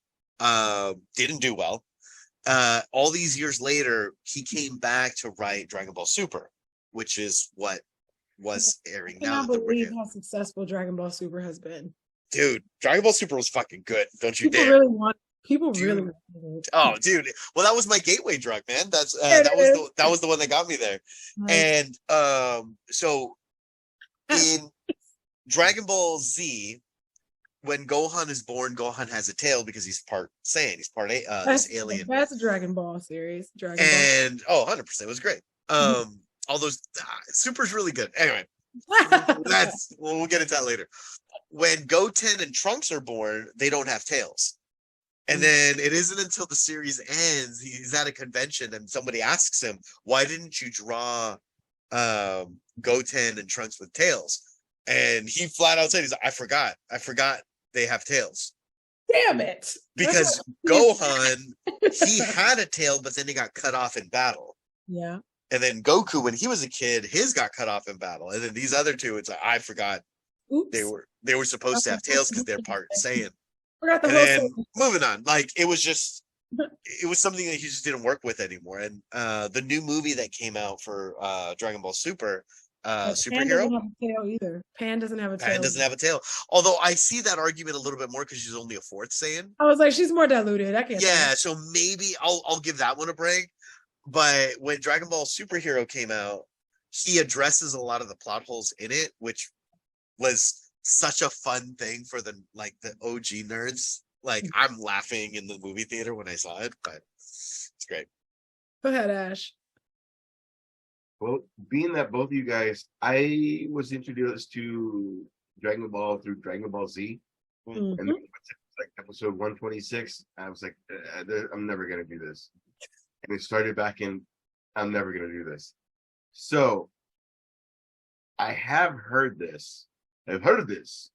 didn't do well. All these years later, he came back to write Dragon Ball Super, which is what was airing now. I can't believe how successful Dragon Ball Super has been. Dude, Dragon Ball Super was fucking good. Don't you dare. People really want it. Oh, dude. Well, that was my gateway drug, man. That was the one that got me there. Right. And so in Dragon Ball Z, when Gohan is born, Gohan has a tail because he's part Saiyan. He's part this alien. That's a Dragon Ball series. Ball. 100%, it was great. All those Super's really good. Anyway, we'll get into that later. When Goten and Trunks are born, they don't have tails. And then it isn't until the series ends, he's at a convention and somebody asks him, why didn't you draw Goten and Trunks with tails? And he flat out said, he's like, I forgot they have tails. Damn it. Because Gohan, he had a tail, but then he got cut off in battle. Yeah. And then Goku, when he was a kid, his got cut off in battle. And then these other two, it's like, I forgot. Oops. They were supposed to have tails because they're part Saiyan. Forgot the And whole then thing. moving on, like it was something that he just didn't work with anymore. And the new movie that came out for Dragon Ball Super, Pan Superhero, doesn't have a tail either. Pan doesn't have a tail. Pan doesn't have a tail. Although I see that argument a little bit more because she's only a fourth Saiyan. I was like, she's more diluted. I can't. Yeah, so maybe I'll give that one a break. But when Dragon Ball Superhero came out, he addresses a lot of the plot holes in it, which was such a fun thing for the OG nerds. Like I'm laughing in the movie theater when I saw it, but it's great. Go ahead, Ash. Well, being that both of you guys, I was introduced to Dragon Ball through Dragon Ball Z, Mhm. and like episode 126. I was like, I'm never gonna do this, and it started back in, I'm never gonna do this. So I have heard this. I've heard of this,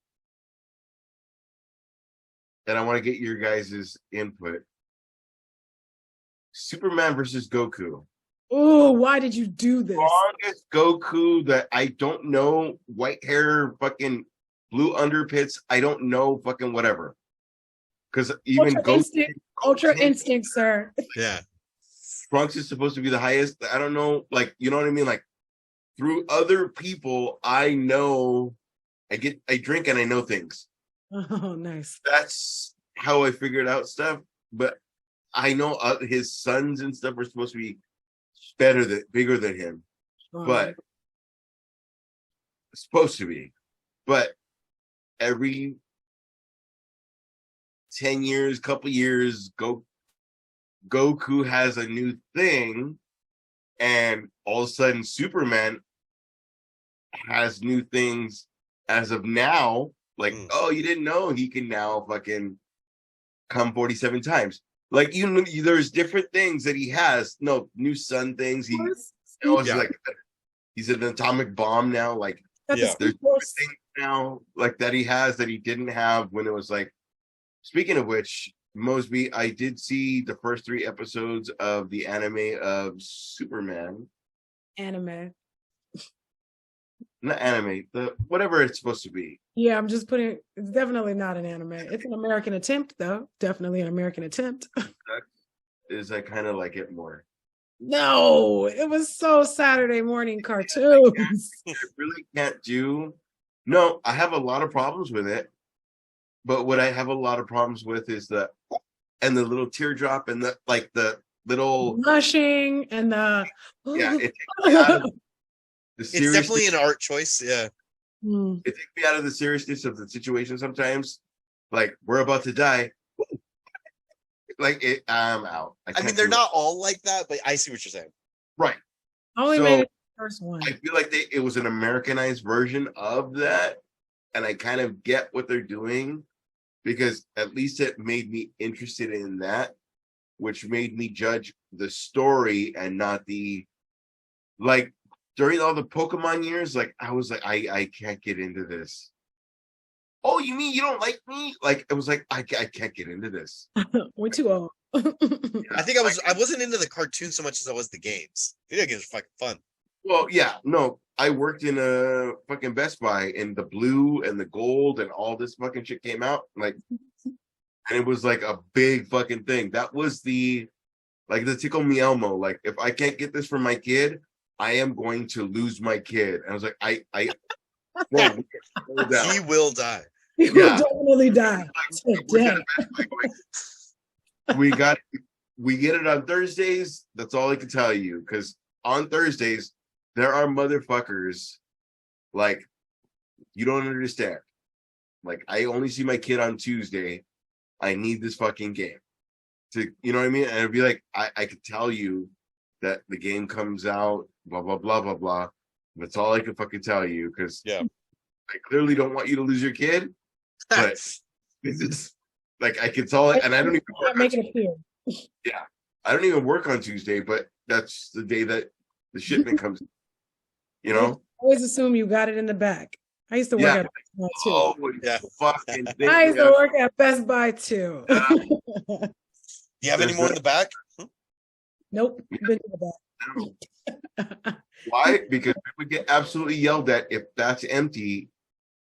and I want to get your guys' input. Superman versus Goku. Oh, why did you do this? Strongest Goku that I don't know, white hair, fucking blue underpits. I don't know, fucking whatever. Because even Ultra instinct, sir. Yeah. Trunks is supposed to be the highest. I don't know, like, you know what I mean? Like, through other people, I know, I drink and I know things. Oh, nice. That's how I figured out stuff. But I know his sons and stuff are supposed to be bigger than him. But it's supposed to be. But every 10 years, couple years, Goku has a new thing, and all of a sudden Superman has new things as of now. Like, oh, you didn't know he can now fucking come 47 times. Like, there's different things that he has. No, new sun things. Like, he's an atomic bomb now. Like, there's things now like that he has that he didn't have when it was like. Speaking of which, Mosby, I did see the first 3 episodes of the anime of Superman. Anime. Not anime, whatever it's supposed to be. Yeah, I'm just putting. It's definitely not an anime. It's an American attempt, though. Definitely an American attempt. Is I kind of like it more. No, it was so Saturday morning cartoons. I really can't do. No, I have a lot of problems with it. But what I have a lot of problems with is the little teardrop and the little blushing and the it takes me out of the it's definitely an art choice. Yeah, it takes me out of the seriousness of the situation sometimes. Like, we're about to die. Like, I'm out. I mean, they're not all like that, but I see what you're saying. Right. Only made it the first one. I feel like it was an Americanized version of that, and I kind of get what they're doing. Because at least it made me interested in that, which made me judge the story and not like, during all the Pokemon years, like, I was like, I can't get into this. Oh, you mean you don't like me? Like, it was like, I can't get into this. We're too old. I think I wasn't into the cartoon so much as I was the games. Video games are fucking fun. Well, yeah, no, I worked in a fucking Best Buy, and the blue and the gold and all this fucking shit came out, like, and it was like a big fucking thing. That was the Tickle Me Elmo. Like, if I can't get this for my kid, I am going to lose my kid. And I was like, he will die. He will definitely die. We get it on Thursdays. That's all I can tell you, because on Thursdays there are motherfuckers like, you don't understand. Like, I only see my kid on Tuesday. I need this fucking game to, you know what I mean? And it'd be like, I could tell you that the game comes out, blah, blah, blah, blah, blah. That's all I can fucking tell you, because I clearly don't want you to lose your kid. But this is Like I can tell it, and I don't even make it appear. Yeah, I don't even work on Tuesday, but that's the day that the shipment comes. You know, I always assume you got it in the back. I used to work at Best Buy too. Oh, yeah, fucking. I used to work at Best Buy too. Do you have any more in the back? Nope, been to the back. Why? Because we would get absolutely yelled at if that's empty.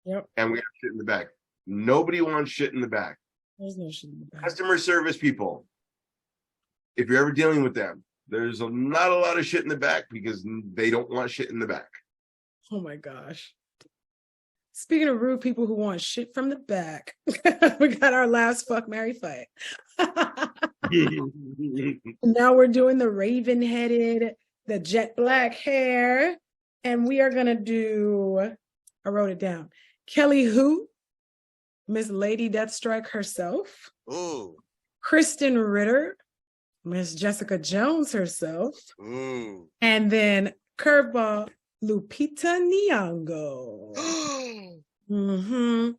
Yep. And we have shit in the back. Nobody wants shit in the back. There's no shit in the back. Customer service people, if you're ever dealing with them, there's not a lot of shit in the back because they don't want shit in the back. Oh my gosh. Speaking of rude people who want shit from the back, we got our last fuck, marry, fight. Now we're doing the raven-headed, the jet black hair, and we are gonna do, I wrote it down, Kelly Hu, Miss Lady Deathstrike herself. Ooh. Kristen Ritter, Miss Jessica Jones herself. Ooh. And then curveball, Lupita Nyong'o. Mm-hmm.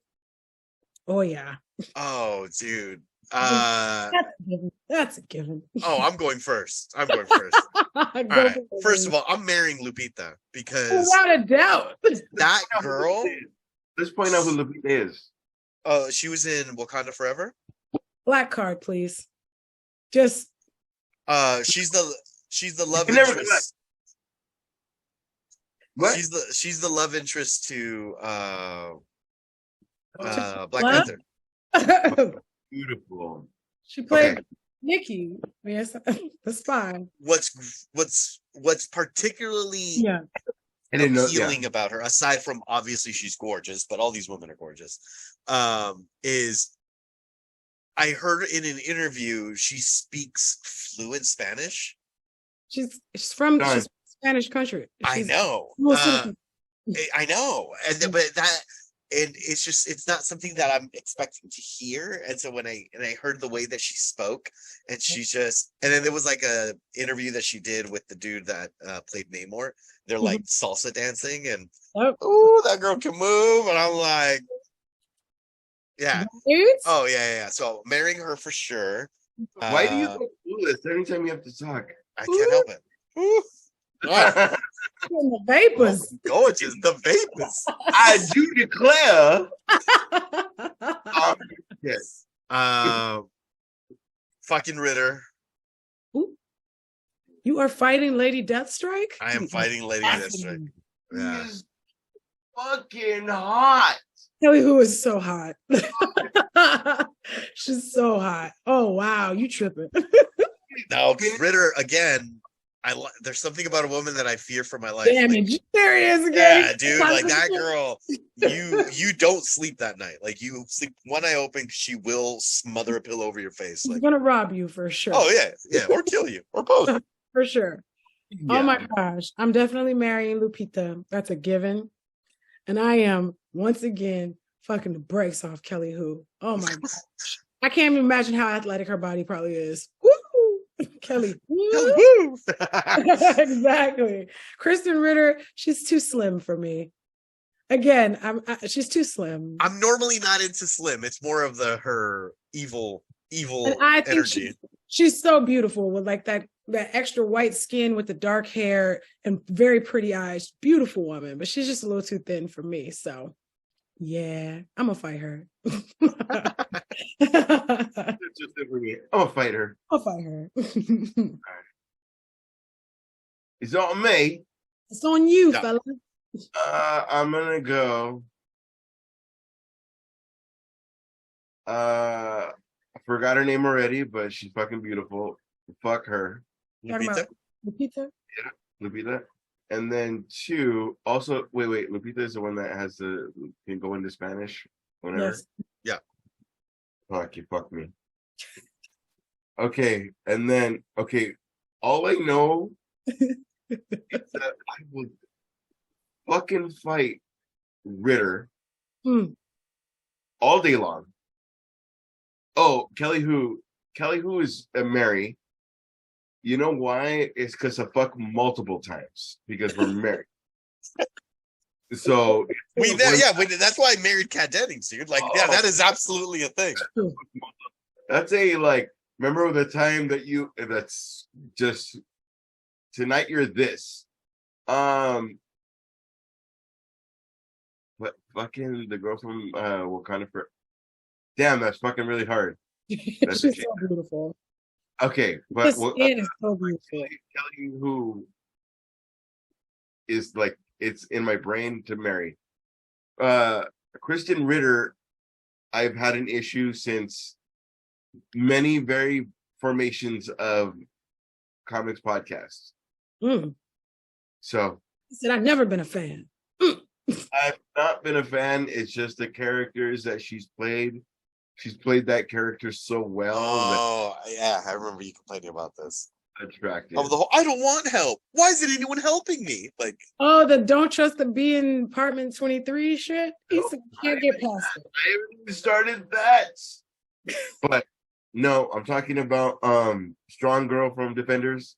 Oh yeah. Oh, dude. That's a given. Oh, I'm going first. All right. First of all, I'm marrying Lupita because without a doubt, that girl. Let's point out who Lupita is. She was in Wakanda Forever. Black card, please. Just. She's the love interest. What? She's the love interest to Black What? Panther. Beautiful. She played Nikki. Yes, that's fine. What's particularly appealing about her, aside from obviously she's gorgeous, but all these women are gorgeous, is I heard in an interview she speaks fluent Spanish. She's from Spanish country. I know. I know, and it's not something that I'm expecting to hear. And so when I heard the way that she spoke, and and then there was like a interview that she did with the dude that played Namor. They're like salsa dancing, and that girl can move, and I'm like, yeah, oh yeah. So marrying her for sure. Why do you go clueless anytime you have to talk? I can't help it. The vapors. Gorgeous, the vapors. I do declare. Yes. Fucking Ritter. Ooh. You are fighting Lady Deathstrike? I am fighting Lady Deathstrike. Yeah. She's fucking hot. Kelly Hu is so hot. She's so hot. Oh wow, you tripping. No, Ritter again. There's something about a woman that I fear for my life. Damage. Like, there he is again. Yeah, dude. Like that girl. You don't sleep that night. Like you sleep one eye open. She will smother a pillow over your face. She's like, gonna rob you for sure. Oh yeah, or kill you, or both. For sure. Yeah. Oh my gosh, I'm definitely marrying Lupita. That's a given. And I am once again fucking the brakes off Kelly Hu. Oh my gosh, I can't even imagine how athletic her body probably is. Woo! Kelly. Exactly. Kristen Ritter, she's too slim for me. Again, she's too slim. I'm normally not into slim. It's more of her evil and I think energy. She's so beautiful with like that extra white skin with the dark hair and very pretty eyes. Beautiful woman, but she's just a little too thin for me. So yeah, I'm gonna fight her. I'm gonna fight her. I'll fight her. It's on me. It's on you, fella. I'm gonna go. I forgot her name already, but she's fucking beautiful. Fuck her. Lupita? Lupita? Yeah, Lupita. And then two, also, wait, Lupita is the one that can go into Spanish whenever. Yes. Yeah. Fuck, you fuck me. Okay, and then, all I know is that I would fucking fight Ritter all day long. Oh, Kelly Hu is a Mary. You know why? It's because I fuck multiple times because we're married. So that's why I married Kat Dennings, dude. Like, yeah, that is absolutely a thing. That's remember the time that's just tonight you're this. But fucking the girl from Wakanda for damn, that's fucking really hard. That's She's so beautiful. Okay, but it is so beautiful. Telling you who is like it's in my brain to marry. Kristen Ritter, I've had an issue since many very formations of comics podcasts. So I said I've never been a fan. I've not been a fan. It's just the characters that she's played. She's played that character so well. Oh, yeah, I remember you complaining about this. Attractive. Of the whole, I don't want help. Why isn't anyone helping me? Like, oh, the don't trust the bee in apartment 23 shit. Can't get past it. I haven't started that. But no, I'm talking about Strong Girl from Defenders.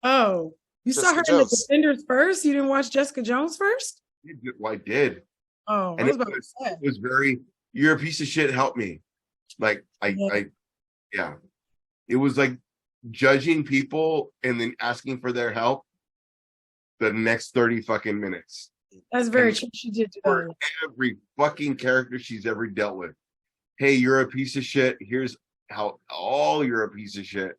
Oh, you Jessica saw her Jones. in the Defenders first? You didn't watch Jessica Jones first? Well, I did. Oh, and I was about to say. it was very, you're a piece of shit, help me. Like, yeah. It was like judging people and then asking for their help the next 30 fucking minutes. That's very true. She did do For that. every fucking character she's ever dealt with. Hey, you're a piece of shit. Here's how all you're a piece of shit.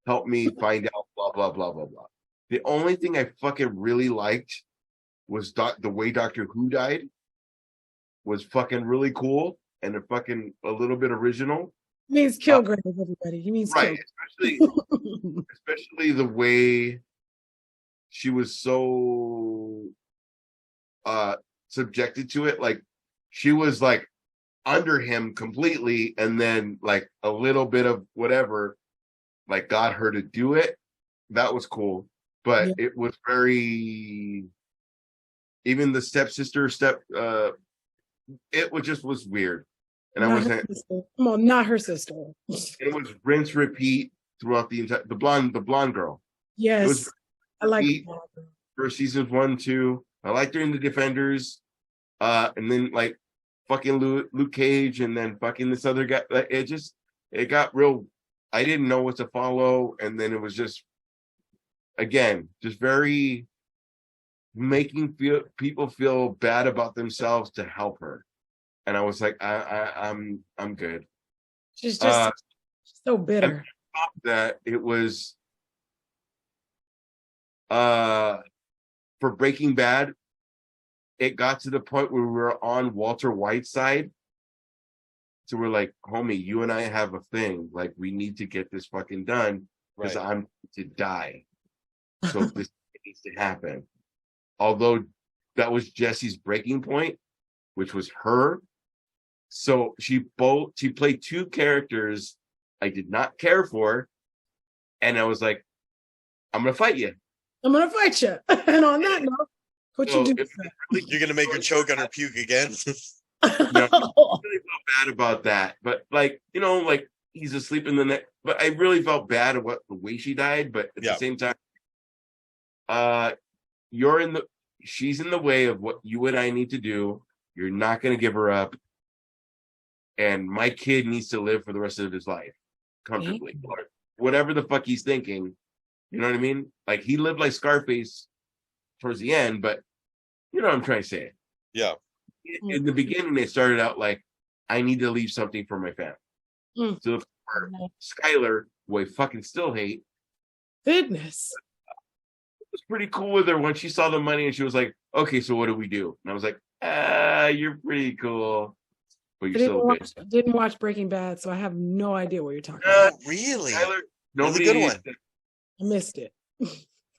Help me find out, blah, blah, blah, blah, blah. The only thing I fucking really liked was the way Doctor Who died was fucking really cool and a little bit original. He means Kilgrave, everybody. He means right, especially the way she was so subjected to it. Like she was like under him completely, and then like a little bit of whatever, like got her to do it. That was cool, but it was very. Even the stepsister it was weird, and not I wasn't. Come on, not her sister. It was rinse repeat throughout the entire the blonde girl. Yes, I like for seasons 1, 2. I liked her in the Defenders, and then like fucking Luke Cage, and then fucking this other guy. Like, it got real. I didn't know what to follow, and then it was just again just very making people feel bad about themselves to help her, and I was like, I'm good. She's just so bitter. That it was for Breaking Bad, it got to the point where we were on Walter White's side. So we're like, homie, you and I have a thing. Like, we need to get this fucking done because I'm to die. So this needs to happen. Although that was Jesse's breaking point, which was her. So she played two characters I did not care for. And I was like, I'm going to fight you. I'm going to fight you. And on that note, what you do? You're going to make her choke on her puke again? No, I really felt bad about that. But like, like he's asleep in the neck. But I really felt bad about the way she died. But at the same time, she's in the way of what you and I need to do. You're not going to give her up. And my kid needs to live for the rest of his life comfortably. Or whatever the fuck he's thinking. You know what I mean? Like he lived like Scarface towards the end, but you know what I'm trying to say. Yeah. In the beginning, they started out like, I need to leave something for my family. So for Skylar, who I fucking still hate. Goodness. It was pretty cool with her when she saw the money and she was like, okay, so what do we do? And I was like, you're pretty cool. But you're didn't watch Breaking Bad, so I have no idea what you're talking about. Really? Skylar, nobody. That's a good one. I missed it.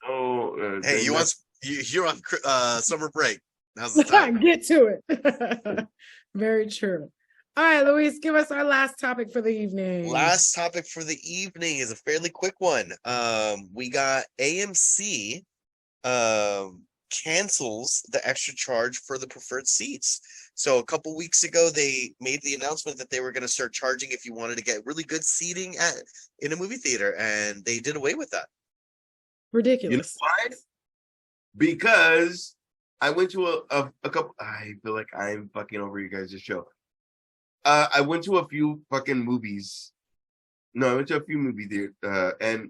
Oh, hey, you're on summer break. Now's the time. Get to it. Very true. All right, Luis, give us our last topic for the evening. Last topic for the evening is a fairly quick one. We got AMC cancels the extra charge for the preferred seats. So a couple weeks ago, they made the announcement that they were going to start charging if you wanted to get really good seating in a movie theater, and they did away with that. Ridiculous. You know why? Because I went to a couple. I feel like I'm fucking over you guys' show. I went to a few fucking movies. No, I went to a few movie theaters, and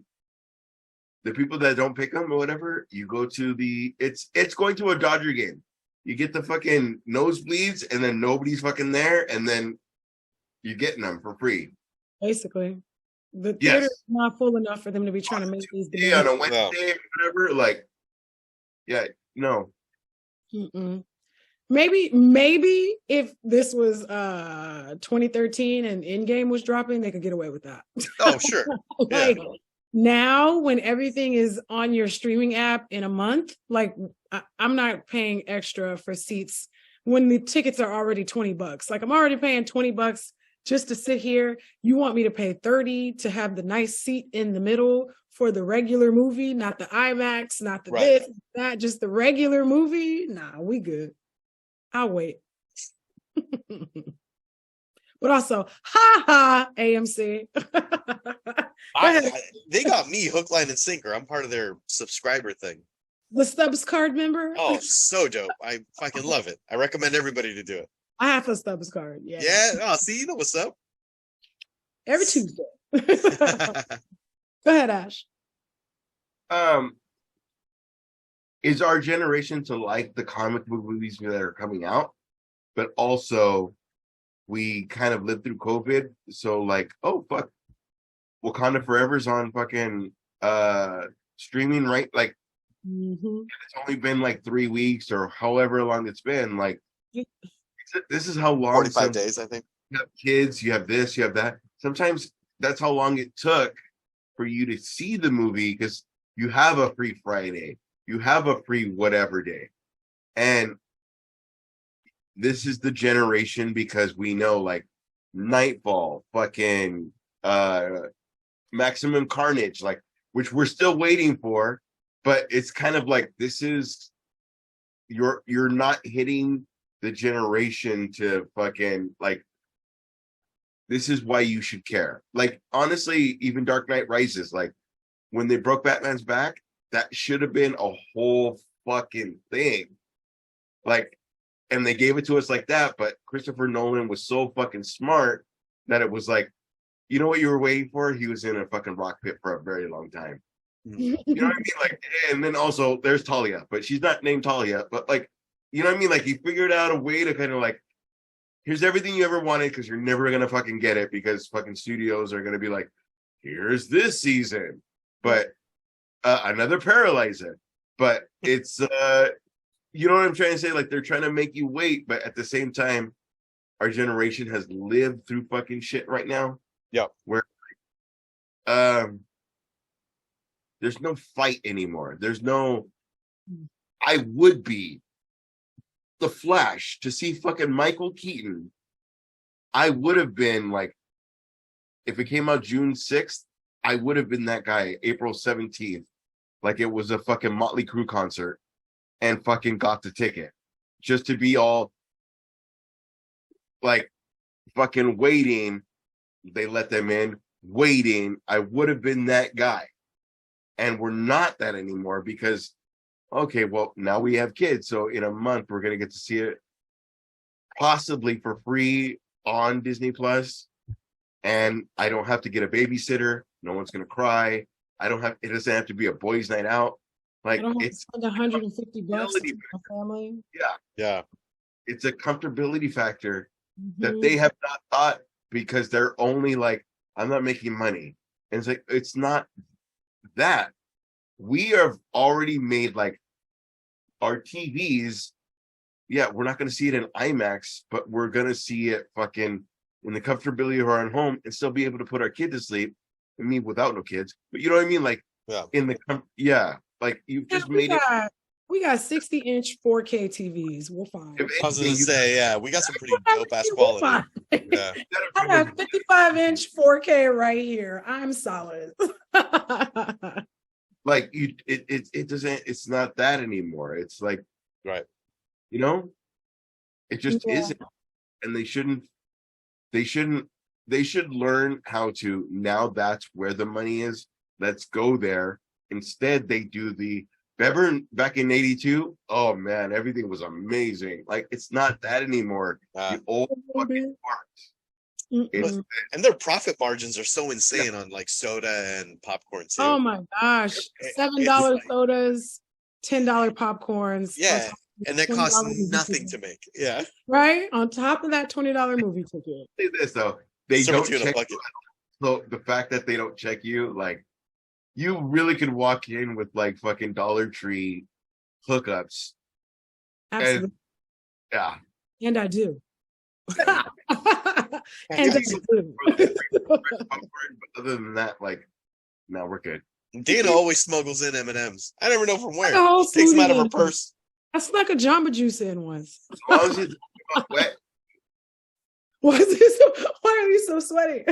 the people that don't pick them or whatever, you go to it's going to a Dodger game. You get the fucking nosebleeds, and then nobody's fucking there, and then you're getting them for free. Basically, the theater is not full enough for them to be trying to make these. Yeah, on a Wednesday, whatever. Like, yeah, no. Mm-mm. Maybe if this was 2013 and Endgame was dropping, they could get away with that. Oh, sure. Like now, when everything is on your streaming app in a month, like I'm not paying extra for seats when the tickets are already $20. Like I'm already paying $20 just to sit here. You want me to pay $30 to have the nice seat in the middle for the regular movie, not the IMAX, not the this, that, just the regular movie? Nah, we good. I'll wait. But also, AMC. They got me hook, line, and sinker. I'm part of their subscriber thing. The Stubbs card member? Oh, so dope. I fucking love it. I recommend everybody to do it. I have a Stubbs card. Yeah. Yeah. Oh, see, you know what's up. Every Tuesday. Go ahead, Ash. Is our generation to like the comic book movies that are coming out, but also we kind of lived through COVID, so like, oh fuck, Wakanda Forever's on fucking streaming, right? Like, it's only been like 3 weeks or however long it's been. Like, this is how long. 45 days, I think. You have kids, you have this, you have that. Sometimes that's how long it took for you to see the movie because you have a free Friday. You have a free whatever day. And this is the generation because we know like Nightfall, fucking Maximum Carnage, like, which we're still waiting for, but it's kind of like this is you're not hitting the generation to fucking like this is why you should care. Like honestly, even Dark Knight Rises, like when they broke Batman's back, that should have been a whole fucking thing. Like, and they gave it to us like that, but Christopher Nolan was so fucking smart that it was like, you know what you were waiting for? He was in a fucking rock pit for a very long time. You know what I mean? Like, and then also there's Talia, but she's not named Talia, but like, you know what I mean? Like he figured out a way to kind of like, here's everything you ever wanted because you're never going to fucking get it because fucking studios are going to be like, here's this season, but another Paralyzer. But it's, you know what I'm trying to say? Like they're trying to make you wait, but at the same time, our generation has lived through fucking shit right now. Yeah. Where there's no fight anymore. There's no, I would be the Flash to see fucking Michael Keaton. I would have been like, if it came out June 6th, I would have been that guy April 17th. Like it was a fucking Motley Crue concert and fucking got the ticket just to be all like fucking waiting. They let them in waiting. I would have been that guy. And we're not that anymore because, okay, well, now we have kids. So in a month, we're going to get to see it possibly for free on Disney Plus. And I don't have to get a babysitter. No one's going to cry. It doesn't have to be a boys' night out. Like it's $150 for my family. Yeah. Yeah. It's a comfortability factor that they have not thought because they're only like, I'm not making money. And it's like, it's not that. We have already made like our TVs. Yeah, we're not going to see it in IMAX, but we're going to see it fucking in the comfortability of our own home and still be able to put our kid to sleep. I mean, without no kids, but you know what I mean? Like in the, like you've just made it. We got 60-inch 4K TVs. We're fine. I was going to say, yeah, we got some pretty dope ass quality. Yeah. I got 55-inch 4K right here. I'm solid. Like it doesn't. It's not that anymore. It's like, right. You know, it just isn't. And they shouldn't. They should learn how to. Now that's where the money is. Let's go there. Instead, they do the Remember back in '82? Oh man, everything was amazing. Like it's not that anymore. The old fucking parts. And their profit margins are so insane on like soda and popcorn too. Oh my gosh. $7 like, sodas, $10 popcorns. Yeah. And that costs nothing to make. Yeah. Right? On top of that $20 movie ticket. Say this though. They don't check you. So the fact that they don't check you, like you really could walk in with like fucking Dollar Tree hookups. Absolutely. And, yeah. And I do. And I do. Other than that, like, no, we're good. Dana always smuggles in M&Ms. I never know from where. Takes them out of her purse. I snuck a Jamba Juice in once. Why was it wet? Why are you so sweaty?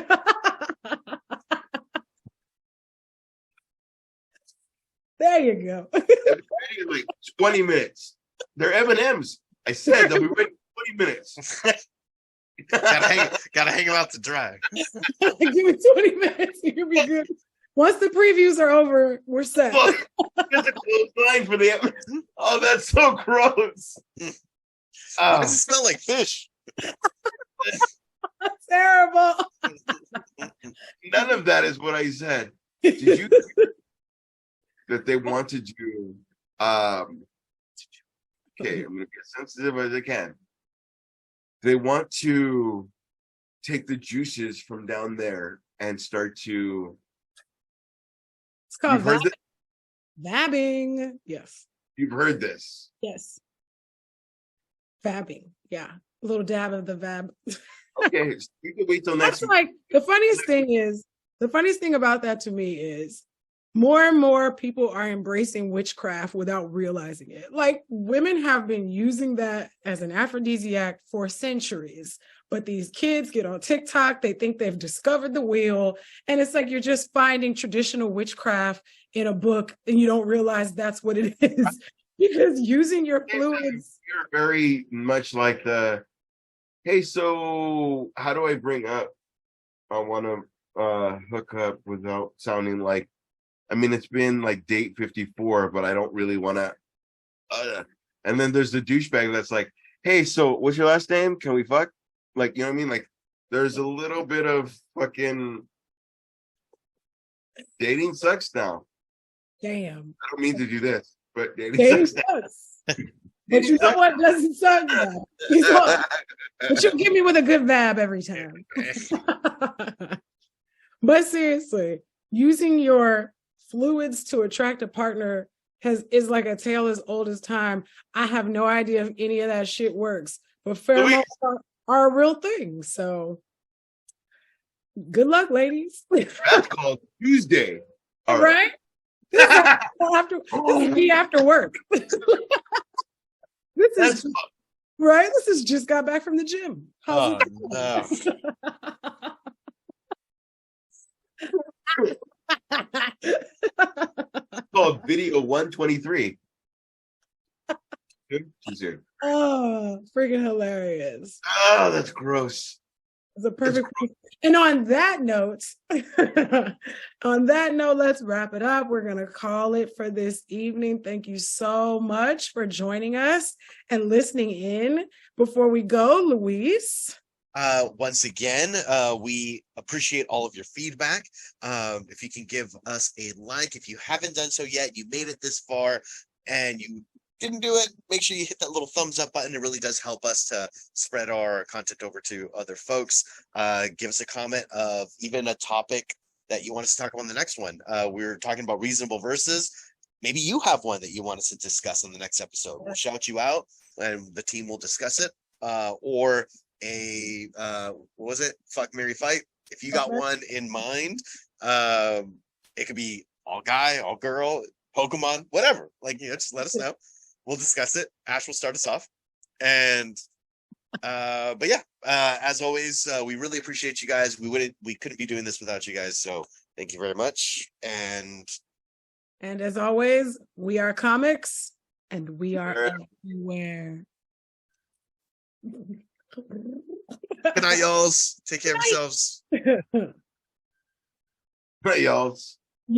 There you go. Like 20 minutes. They're M&Ms. I said they'll be ready in 20 minutes. gotta hang them out to dry. Give me 20 minutes. You'll be good. Once the previews are over, we're set. There's a close line for the M&Ms. Oh, that's so gross. Why does it smell like fish? That's terrible. None of that is what I said. Did you hear that they want to do okay, I'm gonna be as sensitive as I can. They want to take the juices from down there and start to It's called vabbing. Yes. You've heard this. Yes. Vabbing. Yeah. A little dab of the vab. Okay, so you can wait till next week. Like the funniest thing about that to me is more and more people are embracing witchcraft without realizing it. Like women have been using that as an aphrodisiac for centuries, but these kids get on TikTok, they think they've discovered the wheel, and it's like you're just finding traditional witchcraft in a book and you don't realize that's what it is. Because using your fluids. You're very much like the, hey, so how do I bring up I want to hook up without sounding like, I mean, it's been like date 54, but I don't really want to. And then there's the douchebag that's like, hey, so what's your last name? Can we fuck? Like, you know what I mean? Like, there's a little bit of fucking dating sucks now. Damn. I don't mean to do this, but dating sucks. But you know what doesn't suck now? But you'll give me with a good vab every time. But seriously, using your fluids to attract a partner is like a tale as old as time. I have no idea if any of that shit works, but pheromones are a real thing. So good luck, ladies. That's called Tuesday. All right? This is me after work. This is just got back from the gym. How's it called video 123. Oh, freaking hilarious. Oh, that's gross. It's a perfect. And on that note, let's wrap it up. We're going to call it for this evening. Thank you so much for joining us and listening in. Before we go, Luis. Once again, we appreciate all of your feedback. If you can give us a like, if you haven't done so yet, you made it this far and you didn't do it, make sure you hit that little thumbs up button. It really does help us to spread our content over to other folks. Give us a comment of even a topic that you want us to talk about in the next one. We're talking about reasonable verses. Maybe you have one that you want us to discuss in the next episode. We'll shout you out and the team will discuss it. Or a what was it? Fuck, marry, fight. If you got one in mind, it could be all guy, all girl, Pokemon, whatever. Like, just let us know. We'll discuss it. Ash will start us off. And but yeah, as always, we really appreciate you guys. We couldn't be doing this without you guys. So thank you very much. And as always, we are Comix and we are everywhere. Good night, y'alls. Take care of yourselves. Good night, y'alls.